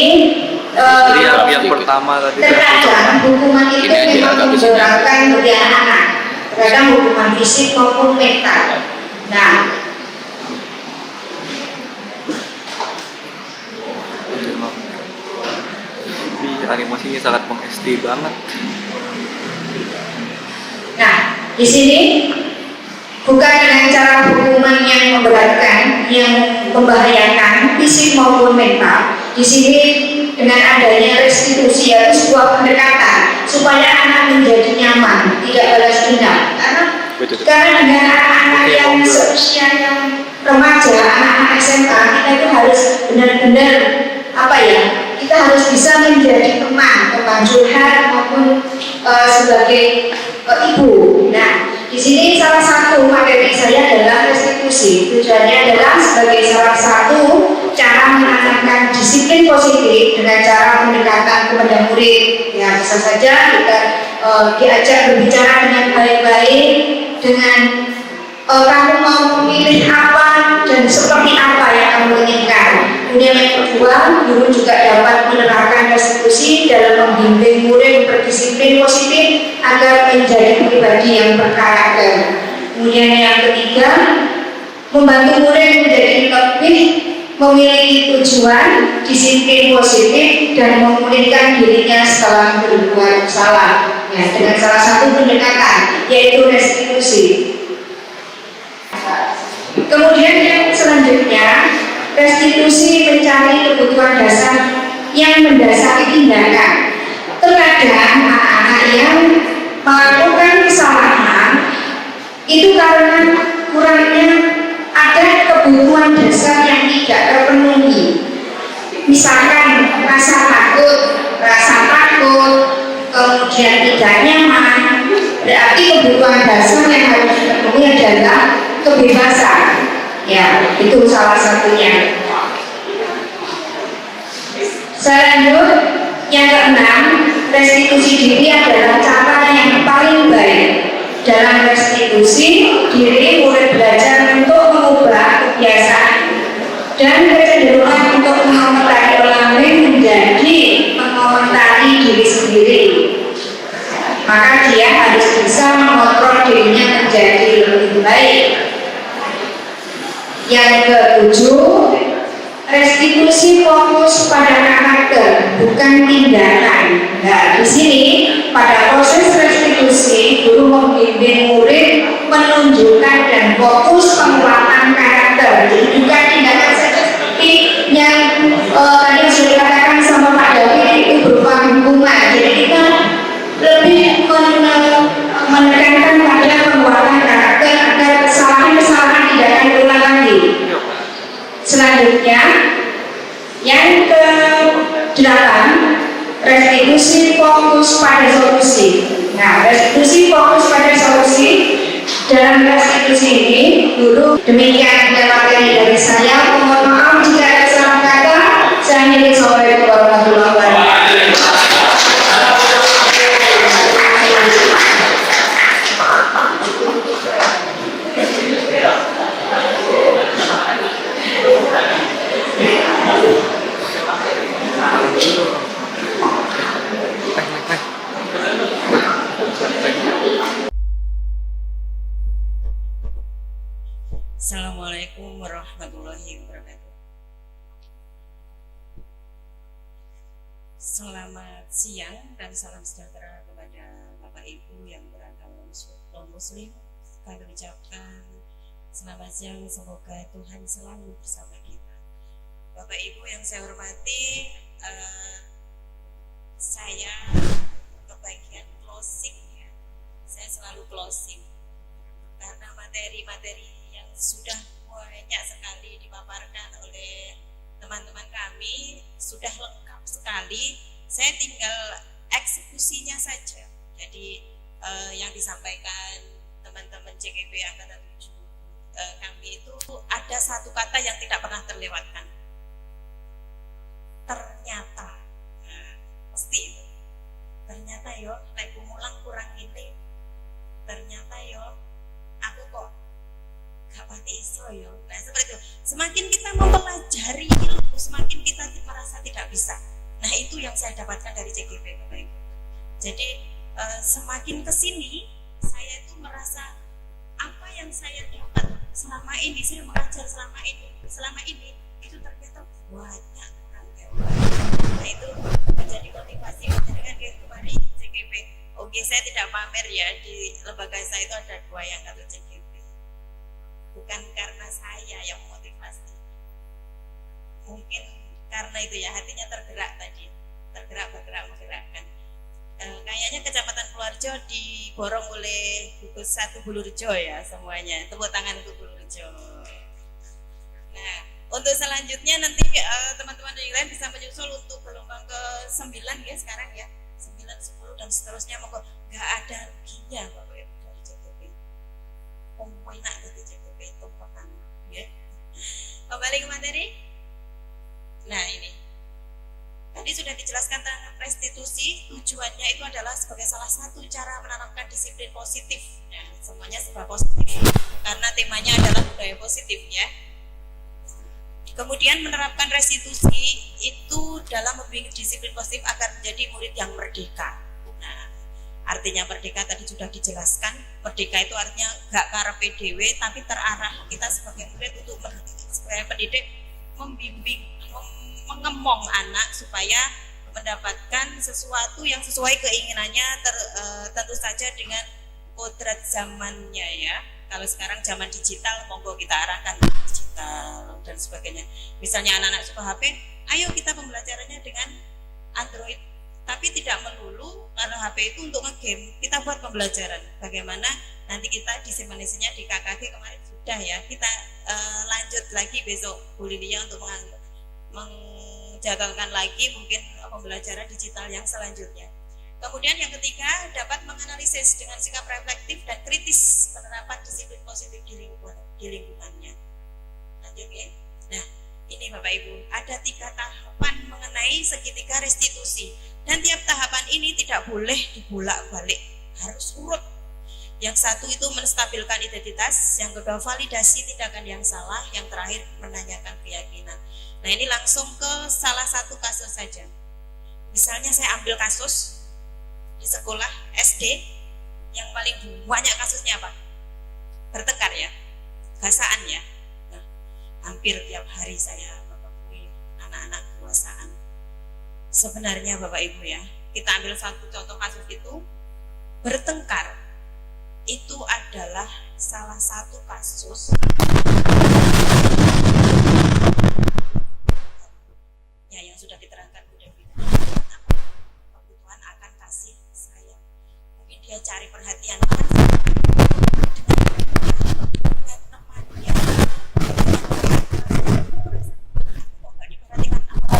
Yang pertama tadi Terkadang hukuman itu memang memberatkan bagi anak-anak. Terkadang hukuman fisik maupun mental. Nah, animasinya sangat meng-SD banget. Nah, di sini bukan dengan cara hukuman yang memberatkan, yang membahayakan fisik maupun mental. Di sini dengan adanya restitusi yaitu sebuah pendekatan supaya anak menjadi nyaman, tidak balas dendam. Karena dengan anak-anak yang seusia yang remaja, anak-anak SMA, kita itu harus benar-benar kita harus bisa menjadi teman curhat maupun sebagai ibu. Nah, di sini salah satu materi saya adalah restitusi. Tujuannya adalah sebagai salah satu cara menanamkan disiplin positif dengan cara pendekatan kepada murid. Ya, bisa saja kita diajak berbicara dengan baik-baik, dengan kamu mau memilih apa dan seperti apa yang kamu inginkan. Kemudian yang kedua, guru juga dapat menerapkan restitusi dalam membimbing murid berdisiplin positif agar menjadi pribadi yang berkarakter. Kemudian yang ketiga, membantu murid menjadi lebih memiliki tujuan, disiplin positif dan memulihkan dirinya setelah berbuat salah. Ya, dengan salah satu pendekatan yaitu restitusi. Kemudian yang selanjutnya, restitusi mencari kebutuhan dasar yang mendasari tindakan. Terkadang anak-anak yang melakukan kesalahan itu karena kurangnya ada kebutuhan dasar yang tidak terpenuhi. Misalkan rasa takut, kemudian tidak nyaman. Berarti kebutuhan dasar yang harus dipenuhi adalah kebebasan. Ya, itu salah satunya. Selanjutnya yang keenam, restitusi diri adalah cara yang paling baik. Dalam restitusi, diri murid belajar untuk mengubah kebiasaan dan kecenderungan untuk mengomentari orang lain menjadi mengomentari diri sendiri. Maka dia harus bisa mengontrol dirinya menjadi lebih baik. Yang ketujuh, restitusi fokus pada karakter, bukan tindakan. Nah, di sini pada proses restitusi, guru membimbing murid menunjukkan dan fokus penguatan karakter. Jadi bukan tindakan saja seperti yang tadi sudah dikatakan sama Pak David itu berupa hukuman. Jadi kita lebih menekankan pada penguatan karakter agar kesalahan-kesalahan tidak akan berulang lagi. Selanjutnya, yang ke-8, restitusi fokus pada solusi. Nah, restitusi fokus pada solusi. Dalam restitusi ini, guru demikian materi dari saya. Mohon maaf jika ada salah kata. Saya akhiri. Assalamualaikum warahmatullahi wabarakatuh. Assalamualaikum warahmatullahi wabarakatuh. Selamat siang dan salam sejahtera kepada Bapak Ibu yang beragama non-muslim. Kami ucapkan selamat siang, semoga Tuhan selalu bersama kita. Bapak Ibu yang saya hormati, saya ke bagian closing ya. Saya selalu closing karena materi-materi yang sudah banyak sekali dipaparkan oleh teman-teman kami sudah lengkap sekali. Saya tinggal eksekusinya saja. Jadi yang disampaikan teman-teman CKP Angkatan 7 kami itu ada satu kata yang tidak pernah terlewatkan. Ternyata, pasti itu. Ternyata yo, lek mulang kurang ini. Ternyata yo, aku kok gak pati iso yo. Nah seperti itu. Semakin kita mempelajari ilmu, semakin kita merasa tidak bisa. Nah itu yang saya dapatkan dari CGP Bapak Ibu. Jadi semakin kesini saya itu merasa apa yang saya dapat selama ini, saya mengajar selama ini itu ternyata banyak kurang hebat. Nah itu menjadi motivasi dengan kemarin CGP. Oke, saya tidak pamer ya, di lembaga saya itu ada 2 yang kartu CGP. Bukan karena saya yang motivasi, mungkin karena itu ya hatinya tergerak tadi, bergerak menggerakkan. Kayaknya Kecamatan Purworejo diborong oleh gugus 1 Bulurjo ya semuanya. Tepuk tangan untuk Bulurjo. Nah, untuk selanjutnya nanti teman-teman yang lain bisa menyusul untuk gelombang ke-9 ya sekarang ya. 9, 10 dan seterusnya, monggo. Gak ada ruginya Bapak Ibu dari CGP. Enak dari CGP itu pertama ya. Kembali ke materi. Nah ini tadi sudah dijelaskan tentang restitusi. Tujuannya itu adalah sebagai salah satu cara menanamkan disiplin positif. Nah, semuanya serba positif karena temanya adalah budaya positif ya. Kemudian menerapkan restitusi itu dalam membimbing disiplin positif agar menjadi murid yang merdeka. Nah, artinya merdeka tadi sudah dijelaskan. Merdeka itu artinya gak karepe dhewe tapi terarah. Kita sebagai murid untuk sebagai pendidik membimbing, mengemong anak supaya mendapatkan sesuatu yang sesuai keinginannya, tentu saja dengan kodrat zamannya ya. Kalau sekarang zaman digital, monggo kita arahkan ke digital dan sebagainya. Misalnya anak-anak suka HP, ayo kita pembelajarannya dengan Android. Tapi tidak melulu karena HP itu untuk nge-game, kita buat pembelajaran. Bagaimana nanti kita diseminasinya di KKG kemarin sudah ya. Kita lanjut lagi besok Bu Lilia untuk menjadwalkan lagi mungkin pembelajaran digital yang selanjutnya. Kemudian yang ketiga, dapat menganalisis dengan sikap reflektif dan kritis penerapan disiplin positif di lingkungannya. Lanjut ya. Nah, ini Bapak Ibu, ada 3 tahapan mengenai segitiga restitusi. Dan tiap tahapan ini tidak boleh dibolak-balik, harus urut. Yang satu itu menstabilkan identitas, yang kedua validasi tindakan yang salah, yang terakhir menanyakan keyakinan. Nah, ini langsung ke salah satu kasus saja. Misalnya saya ambil kasus di sekolah SD, yang paling banyak kasusnya apa? Bertengkar ya, gasaan ya. Nah, hampir tiap hari saya menemui anak-anak kekuasaan. Sebenarnya Bapak Ibu ya, kita ambil satu contoh kasus itu, bertengkar itu adalah salah satu kasus ya yang sudah diterangkan Bu Devi. Kebutuhan akan kasih sayang. Mungkin dia cari perhatian kan dengan temannya. Kok nggak diperhatikan apa?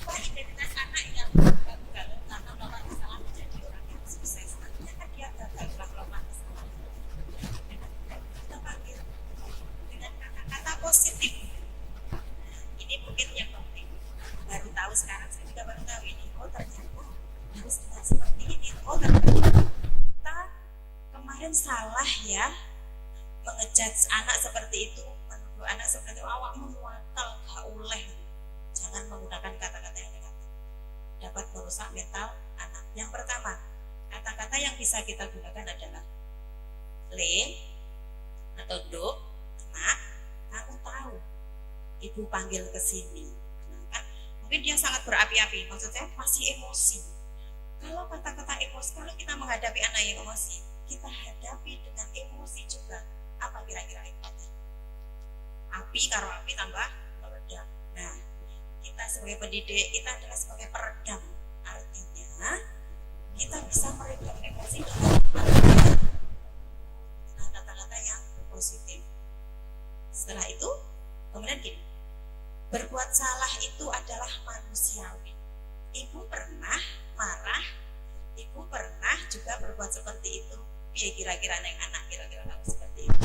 Identitas anak yang gagal karena melakukan kesalahan menjadi orang yang sukses, nantinya kan dia gagal melakukan kesalahan. Kita panggil dengan kata-kata positif. Ini mungkin yang penting. Baru tahu sekarang, saya juga baru tahu ini. Oh ternyata harus dengan seperti ini. Oh ternyata kita kemarin salah ya mengejudge anak seperti itu, menuduh anak seperti itu. Awakmu muatal gak oleh. Jangan menggunakan kata-kata yang negatif, dapat merusak mental anak. Yang pertama, kata-kata yang bisa kita gunakan adalah le atau do. Nak, kamu tahu ibu panggil ke sini. Nah, kan mungkin dia sangat berapi-api, maksud saya masih emosi. Kalau kata-kata emosi, kalau kita menghadapi anak yang emosi, kita hadapi dengan emosi juga. Apa kira-kira akibatnya? Api karo api tambah meledak. Nah, kita sebagai pendidik, kita adalah sebagai peredam. Artinya kita bisa meredam emosi dengan kata-kata yang positif. Setelah itu kemudian gini, berbuat salah itu adalah manusiawi. Ibu pernah marah, ibu pernah juga berbuat seperti itu. Piye kira-kira neng anak kira-kira kamu seperti itu?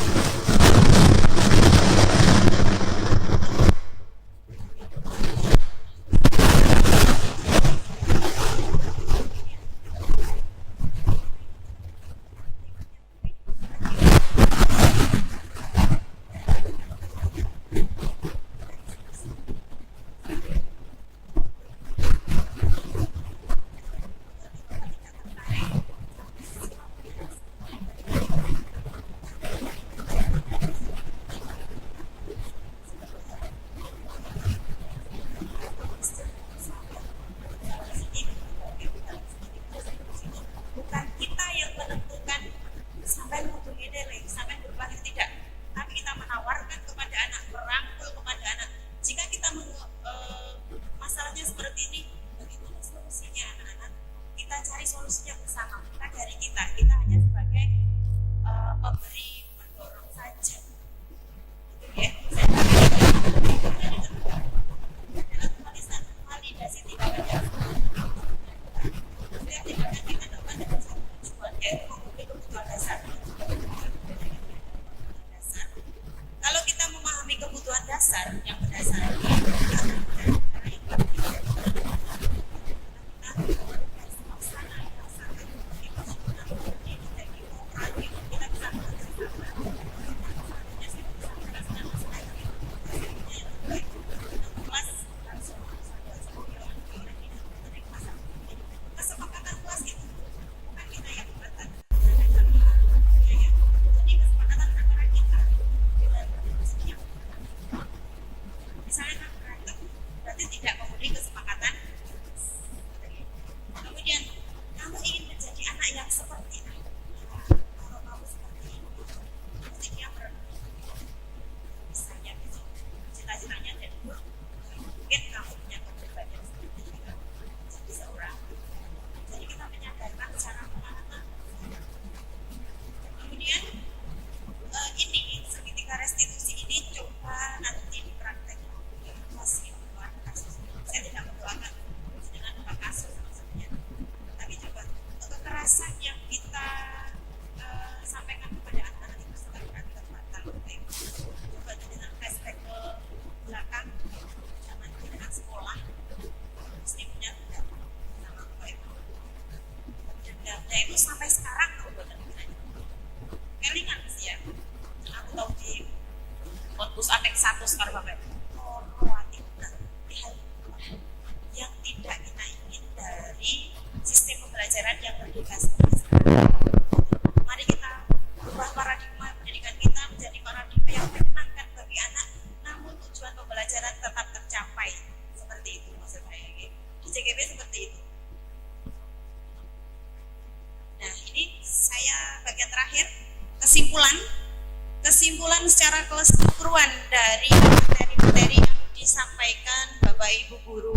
kesimpulan secara keseluruhan dari materi-materi yang disampaikan Bapak Ibu Guru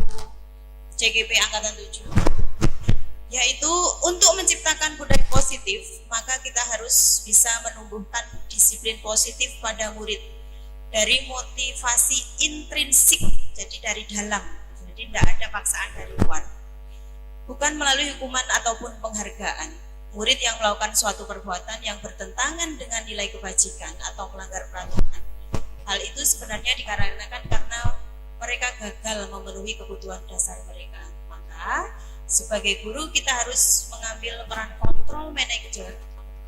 CGP Angkatan 7, yaitu untuk menciptakan budaya positif, maka kita harus bisa menumbuhkan disiplin positif pada murid dari motivasi intrinsik, jadi dari dalam, jadi tidak ada paksaan dari luar, bukan melalui hukuman ataupun penghargaan. Murid yang melakukan suatu perbuatan yang bertentangan dengan nilai kebajikan atau melanggar peraturan, hal itu sebenarnya dikarenakan karena mereka gagal memenuhi kebutuhan dasar mereka. Maka sebagai guru kita harus mengambil peran kontrol manajer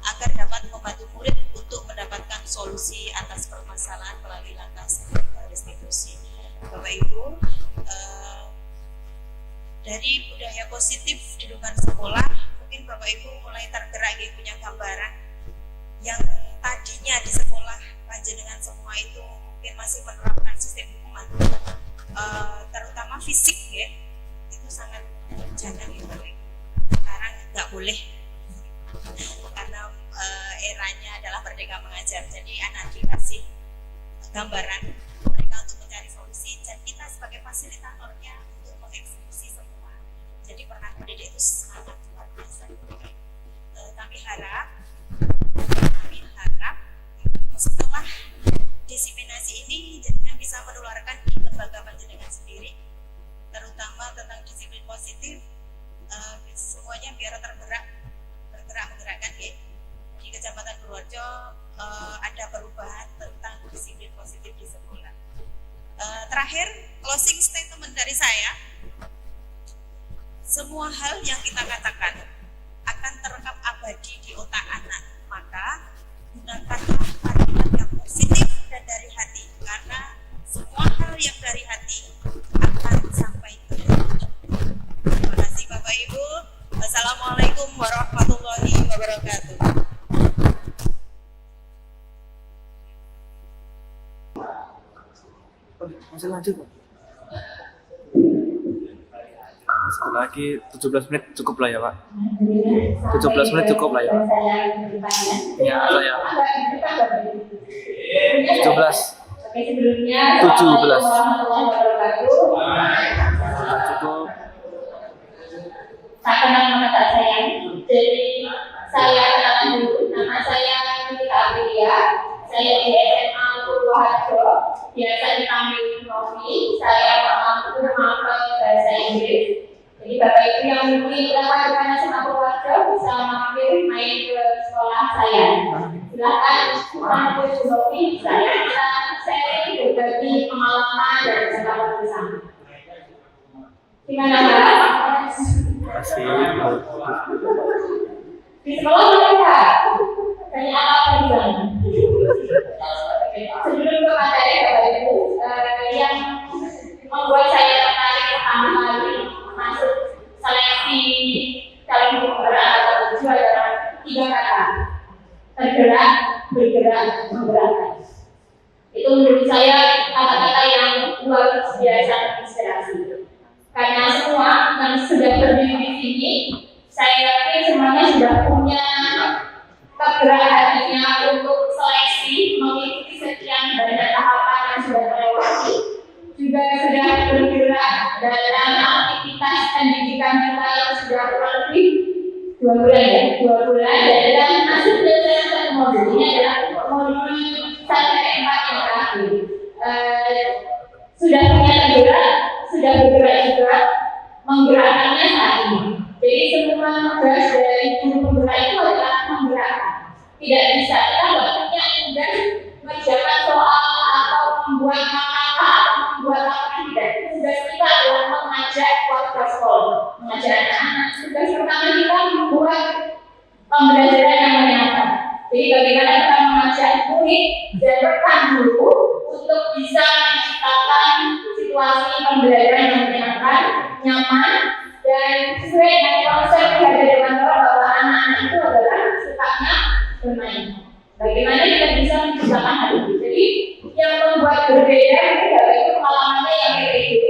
agar dapat membantu murid untuk mendapatkan solusi atas permasalahan melalui langkah restitusi. Bapak Ibu, dari budaya positif di lingkungan sekolah, mungkin Bapak Ibu mulai tergerak punya gambaran yang tadinya di sekolah panjenengan semua itu mungkin masih menerapkan sistem hukuman, terutama fisik ya, itu sangat jangan ya Bapak Ibu. Sekarang nggak boleh karena eranya adalah merdeka mengajar, jadi anak dikasih gambaran mereka untuk mencari solusi dan kita sebagai fasilitatornya untuk mengeksekusi semua. Jadi peran pendidik itu sangat luar biasa. Kami harap setelah diseminasi ini jangan bisa menularkan di lembaga panjenengan sendiri, terutama tentang disiplin positif. Semuanya biar menggerakkan ya. Di Kecamatan Purworejo ada perubahan tentang disiplin positif di sekolah. Terakhir, closing statement dari saya, semua hal yang kita katakan akan terekam abadi di otak anak, maka gunakanlah kalimat yang positif dan dari hati, karena semua hal yang dari hati akan sampai ke hati. Terima kasih Bapak Ibu. Wassalamualaikum warahmatullahi wabarakatuh. Masih lanjut Pak. Sekali lagi 17 menit cukup lah ya Pak. 17 menit cukup lah ya Pak. Ya saya 17 cukup. Tak kenal maka tak sayang. Jadi saya kenalan dulu. Nama saya Nika Amelia. Saya di SMA Purworejo. Biasa dipanggil Novi. Saya mengampu mapel bahasa Inggris. Jadi Bapak Ibu yang memiliki lewat SMA Purworejo bisa mampir main ke sekolah saya. Silakan mengampu Novi. Saya bisa sharing berbagi pengalaman dan pengalaman bersama. Gimana Mbak? Masih di sekolah mereka banyak apa di sana? Sebelum ke materi Bapak Ibu, yang membuat saya tertarik pertama kali masuk seleksi calon gubernur atau tujuh adalah 3 kata: tergerak, bergerak, menggerakkan. Itu menurut saya kata-kata yang luar biasa inspirasi. Karena semua yang sudah berdiri di sini, saya yakin semuanya sudah punya kegerak hatinya untuk seleksi, mengikuti sekian banyak tahapan yang sudah terlewati, juga sudah bergerak dalam aktivitas pendidikan kita yang sudah kurang lebih 2 bulan ya, 2 bulan, dan masih menyelesaikan modul ini adalah modul sampai 4 yang terakhir. Sudah punya tergerak, sudah bergerak juga, menggerakkannya saat ini. Jadi semua tugas dari guru penggerak itu adalah menggerakkan. Tidak bisa, kita nggak punya tugas mengerjakan soal atau membuat makalah atau membuat apa tidak. Tugas kita adalah mengajak keluarga sekolah, mengajak anak-anak. Tugas pertama kita membuat pembelajaran yang menyenangkan. Jadi bagaimana kita mengajak murid dan rekan dulu untuk bisa menciptakan situasi pembelajaran yang menyenangkan, nyaman, dan sesuai dengan konsep yang ada di kantor bahwa anak-anak itu adalah sifatnya bermain. Bagaimana kita bisa menciptakan hal itu? Jadi yang membuat berbeda itu pengalamannya yang PPDB.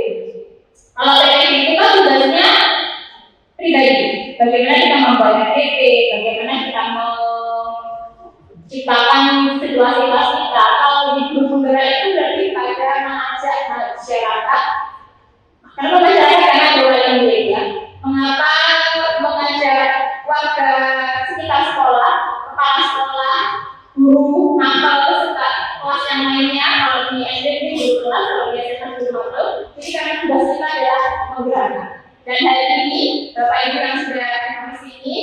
Kalau PPDB itu kan tugasnya pribadi. Bagaimana kita membuat PPDB, bagaimana kita ciptakan situasi-situasi kita. Kalau di guru penggerak itu berarti pada mengajak masyarakat. Kenapa masyarakat? Karena ada yang milik ya. Mengapa mengajak warga sekitar sekolah, kepala sekolah, guru, nakal, serta kelas yang lainnya. Kalau di SD ini guru kelas, kalau di SMA guru makro. Jadi karena tugas kita adalah menggerakkan. Dan hari ini Bapak Ibu yang sudah di sini,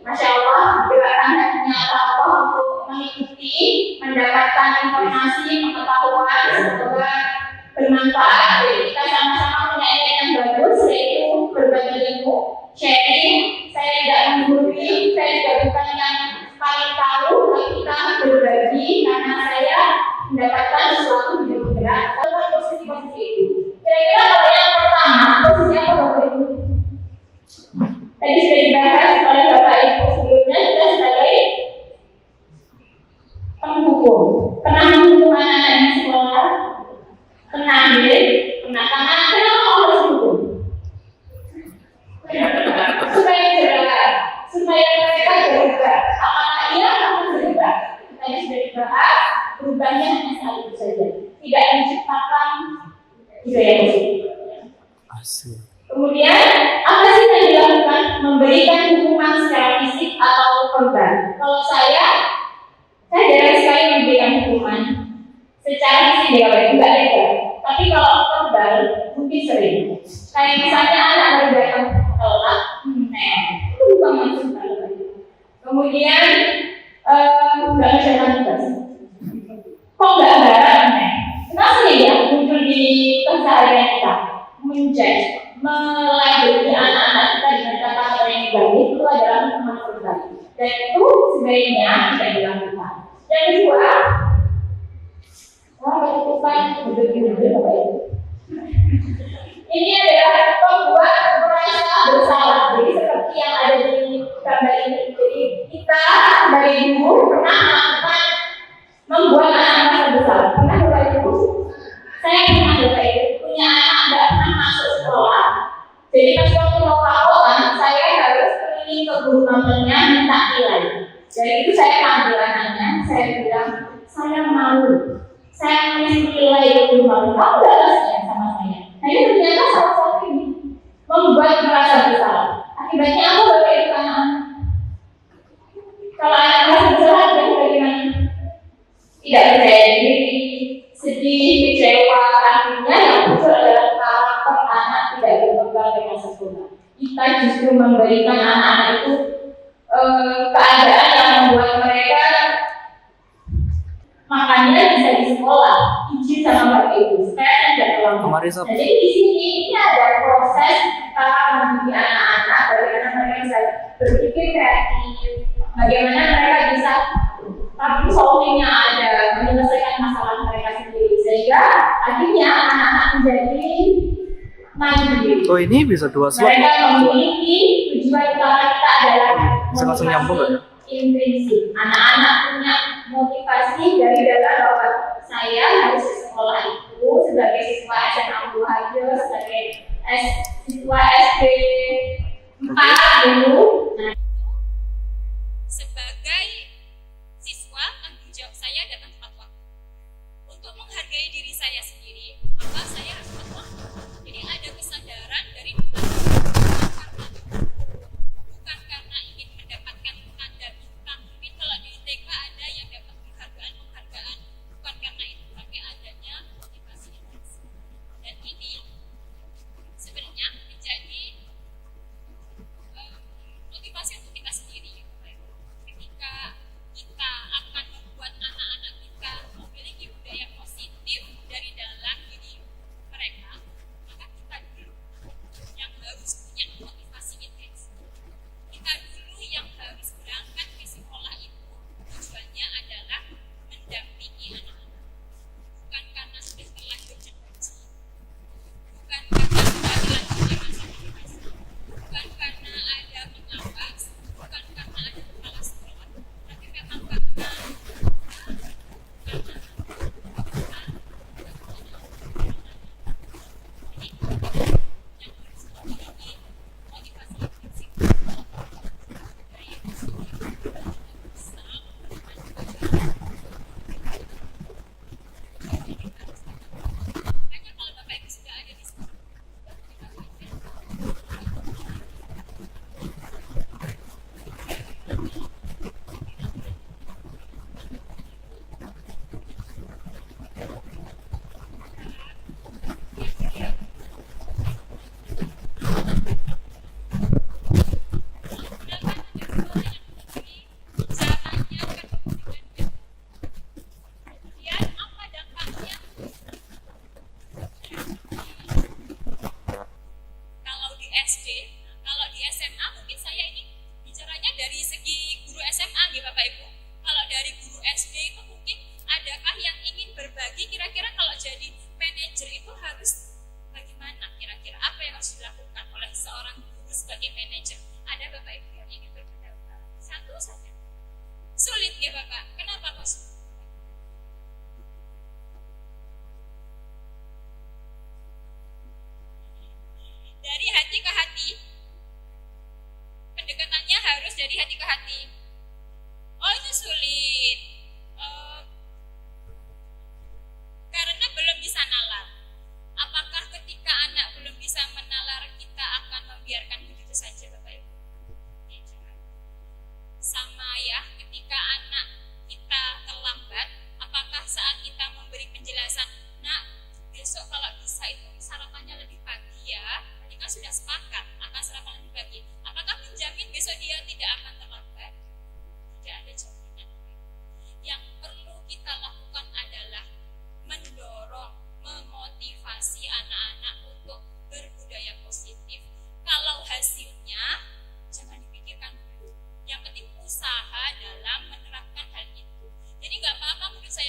Masya Allah, gerakan nyata Allah untuk mengikuti, mendapatkan informasi, pengetahuan, semoga bermanfaat. Jadi kita sama-sama punya niat yang bagus, yaitu berbagi ilmu, sharing. Saya tidak menggurui, saya juga bukan yang paling tahu, tapi kita berbagi karena saya mendapatkan sesuatu di bergerak. Kalau posisi-posisi itu, kira-kira kalau yang pertama, posisi apa Bapak Ibu? Tadi sudah dibahas oleh Bapak Ibu sebelumnya, kita sebagai penghukum. Pernah menghukum anak-anak di sekolah? Pernah, karena kenapa harus hukum? Supaya bergerak, supaya mereka bergerak. Apakah iya atau bergerak? Tadi sudah dibahas, berubahnya hanya saat itu saja. Tidak menciptakan budaya positif. Kemudian, apa sih yang dilakukan? Memberikan hukuman secara fisik atau verbal. Kalau saya jarang sekali memberikan hukuman secara fisik ya, enggak ada. Tapi kalau verbal, mungkin sering. Kayak misalnya anak baru datang telat, itu bukan maksud verbal. Kemudian, enggak menjalankan tugas. Kok enggak barang? Kenapa ya muncul di keseharian kita? Menjudge, melabeli anak-anak kita dengan kata-kata yang negatif itu adalah hukuman verbal. Dan itu sebaiknya tidak dilakukan. Yang kedua, melakukan ini adalah membuat merasa bersalah. Jadi seperti yang ada di gambar ini. Jadi kita sebagai guru pernah melakukan membuat anak merasa bersalah. Pernah Bapak Ibu? Saya pernah Bapak Ibu punya anak tidak pernah masuk sekolah. Jadi pas waktu mau laporan, saya harus keliling ke guru nomornya minta nilai. Jadi itu saya panggil anaknya, saya bilang saya malu. Saya menilai ke guru nomor, kamu udah kasihan sama saya. Nah ini ternyata salah satu ini membuat merasa bersalah. Akibatnya apa Bapak Ibu anak-anak? Kalau anak merasa bersalah, bagaimana? Tidak percaya diri, sedih, kecewa, akhirnya yang muncul adalah karakter anak tidak berkembang dengan sempurna. Kita justru memberikan anak-anak itu keadaan yang membuat mereka makanya bisa di sekolah, izin sama Bapak Ibu, supaya tidak terlambat. Jadi di sini ini ada proses kita mendidik anak-anak, bagaimana mereka bisa berpikir kreatif, bagaimana mereka bisa tapi solvingnya ada, menyelesaikan masalah mereka sendiri, sehingga akhirnya anak-anak menjadi mandiri. Oh ini bisa dua slide. Mereka memiliki tujuan utama kita adalah Langsung nyambung nggak ya? intrinsik. Anak-anak punya motivasi dari dalam bahwa saya harus ke sekolah itu sebagai siswa SMA Abdul Hajo, sebagai siswa SD 4 dulu. Sebagai siswa, tanggung jawab saya datang tepat waktu. Untuk menghargai diri saya sendiri, maka saya harus tepat waktu. Jadi ada kesadaran dari bukan karena ingin mendapatkan tanda bintang. Mungkin kalau di TK ada yang dapat penghargaan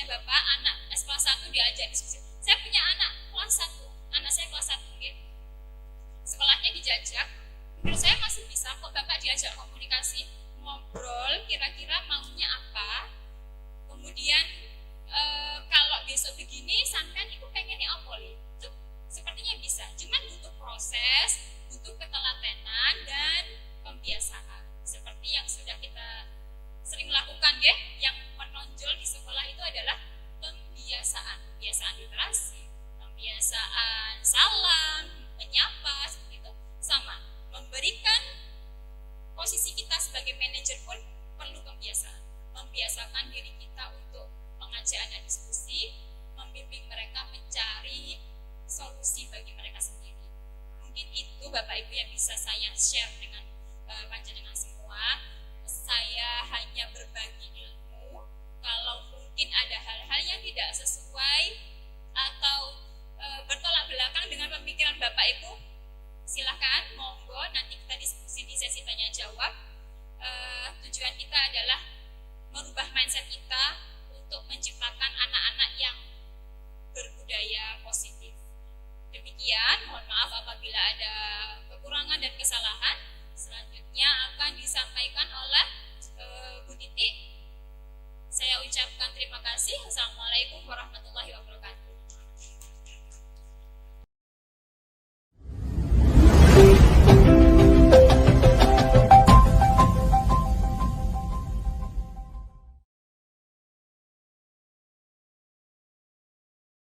Bapak anak kelas 1 diajak diskusi. Saya punya anak kelas 1, anak saya kelas 1 mungkin. Sekolahnya dijajak, menurut saya masih bisa kok Bapak diajak komunikasi, ngobrol kira-kira maunya apa. Kemudian kalau besok begini sampean itu pengennya apa itu sepertinya bisa, cuman butuh proses, butuh ketelatenan dan pembiasaan seperti yang sudah kita sering lakukan ya. Yang menonjol di sekolah itu adalah pembiasaan literasi, pembiasaan salam, menyapa, seperti itu. Sama, memberikan posisi kita sebagai manajer pun perlu membiasakan diri kita untuk mengajak anak diskusi, membimbing mereka mencari solusi bagi mereka sendiri. Mungkin itu Bapak Ibu yang bisa saya share dengan panjenengan semua. Saya hanya berbagi ilmu. Kalau mungkin ada hal-hal yang tidak sesuai atau bertolak belakang dengan pemikiran Bapak Ibu, silakan, monggo, nanti kita diskusi di sesi tanya jawab. Tujuan kita adalah merubah mindset kita untuk menciptakan anak-anak yang berbudaya positif. Demikian, mohon maaf apabila ada kekurangan dan kesalahan. Selanjutnya akan disampaikan oleh Bu Titi. Saya ucapkan terima kasih.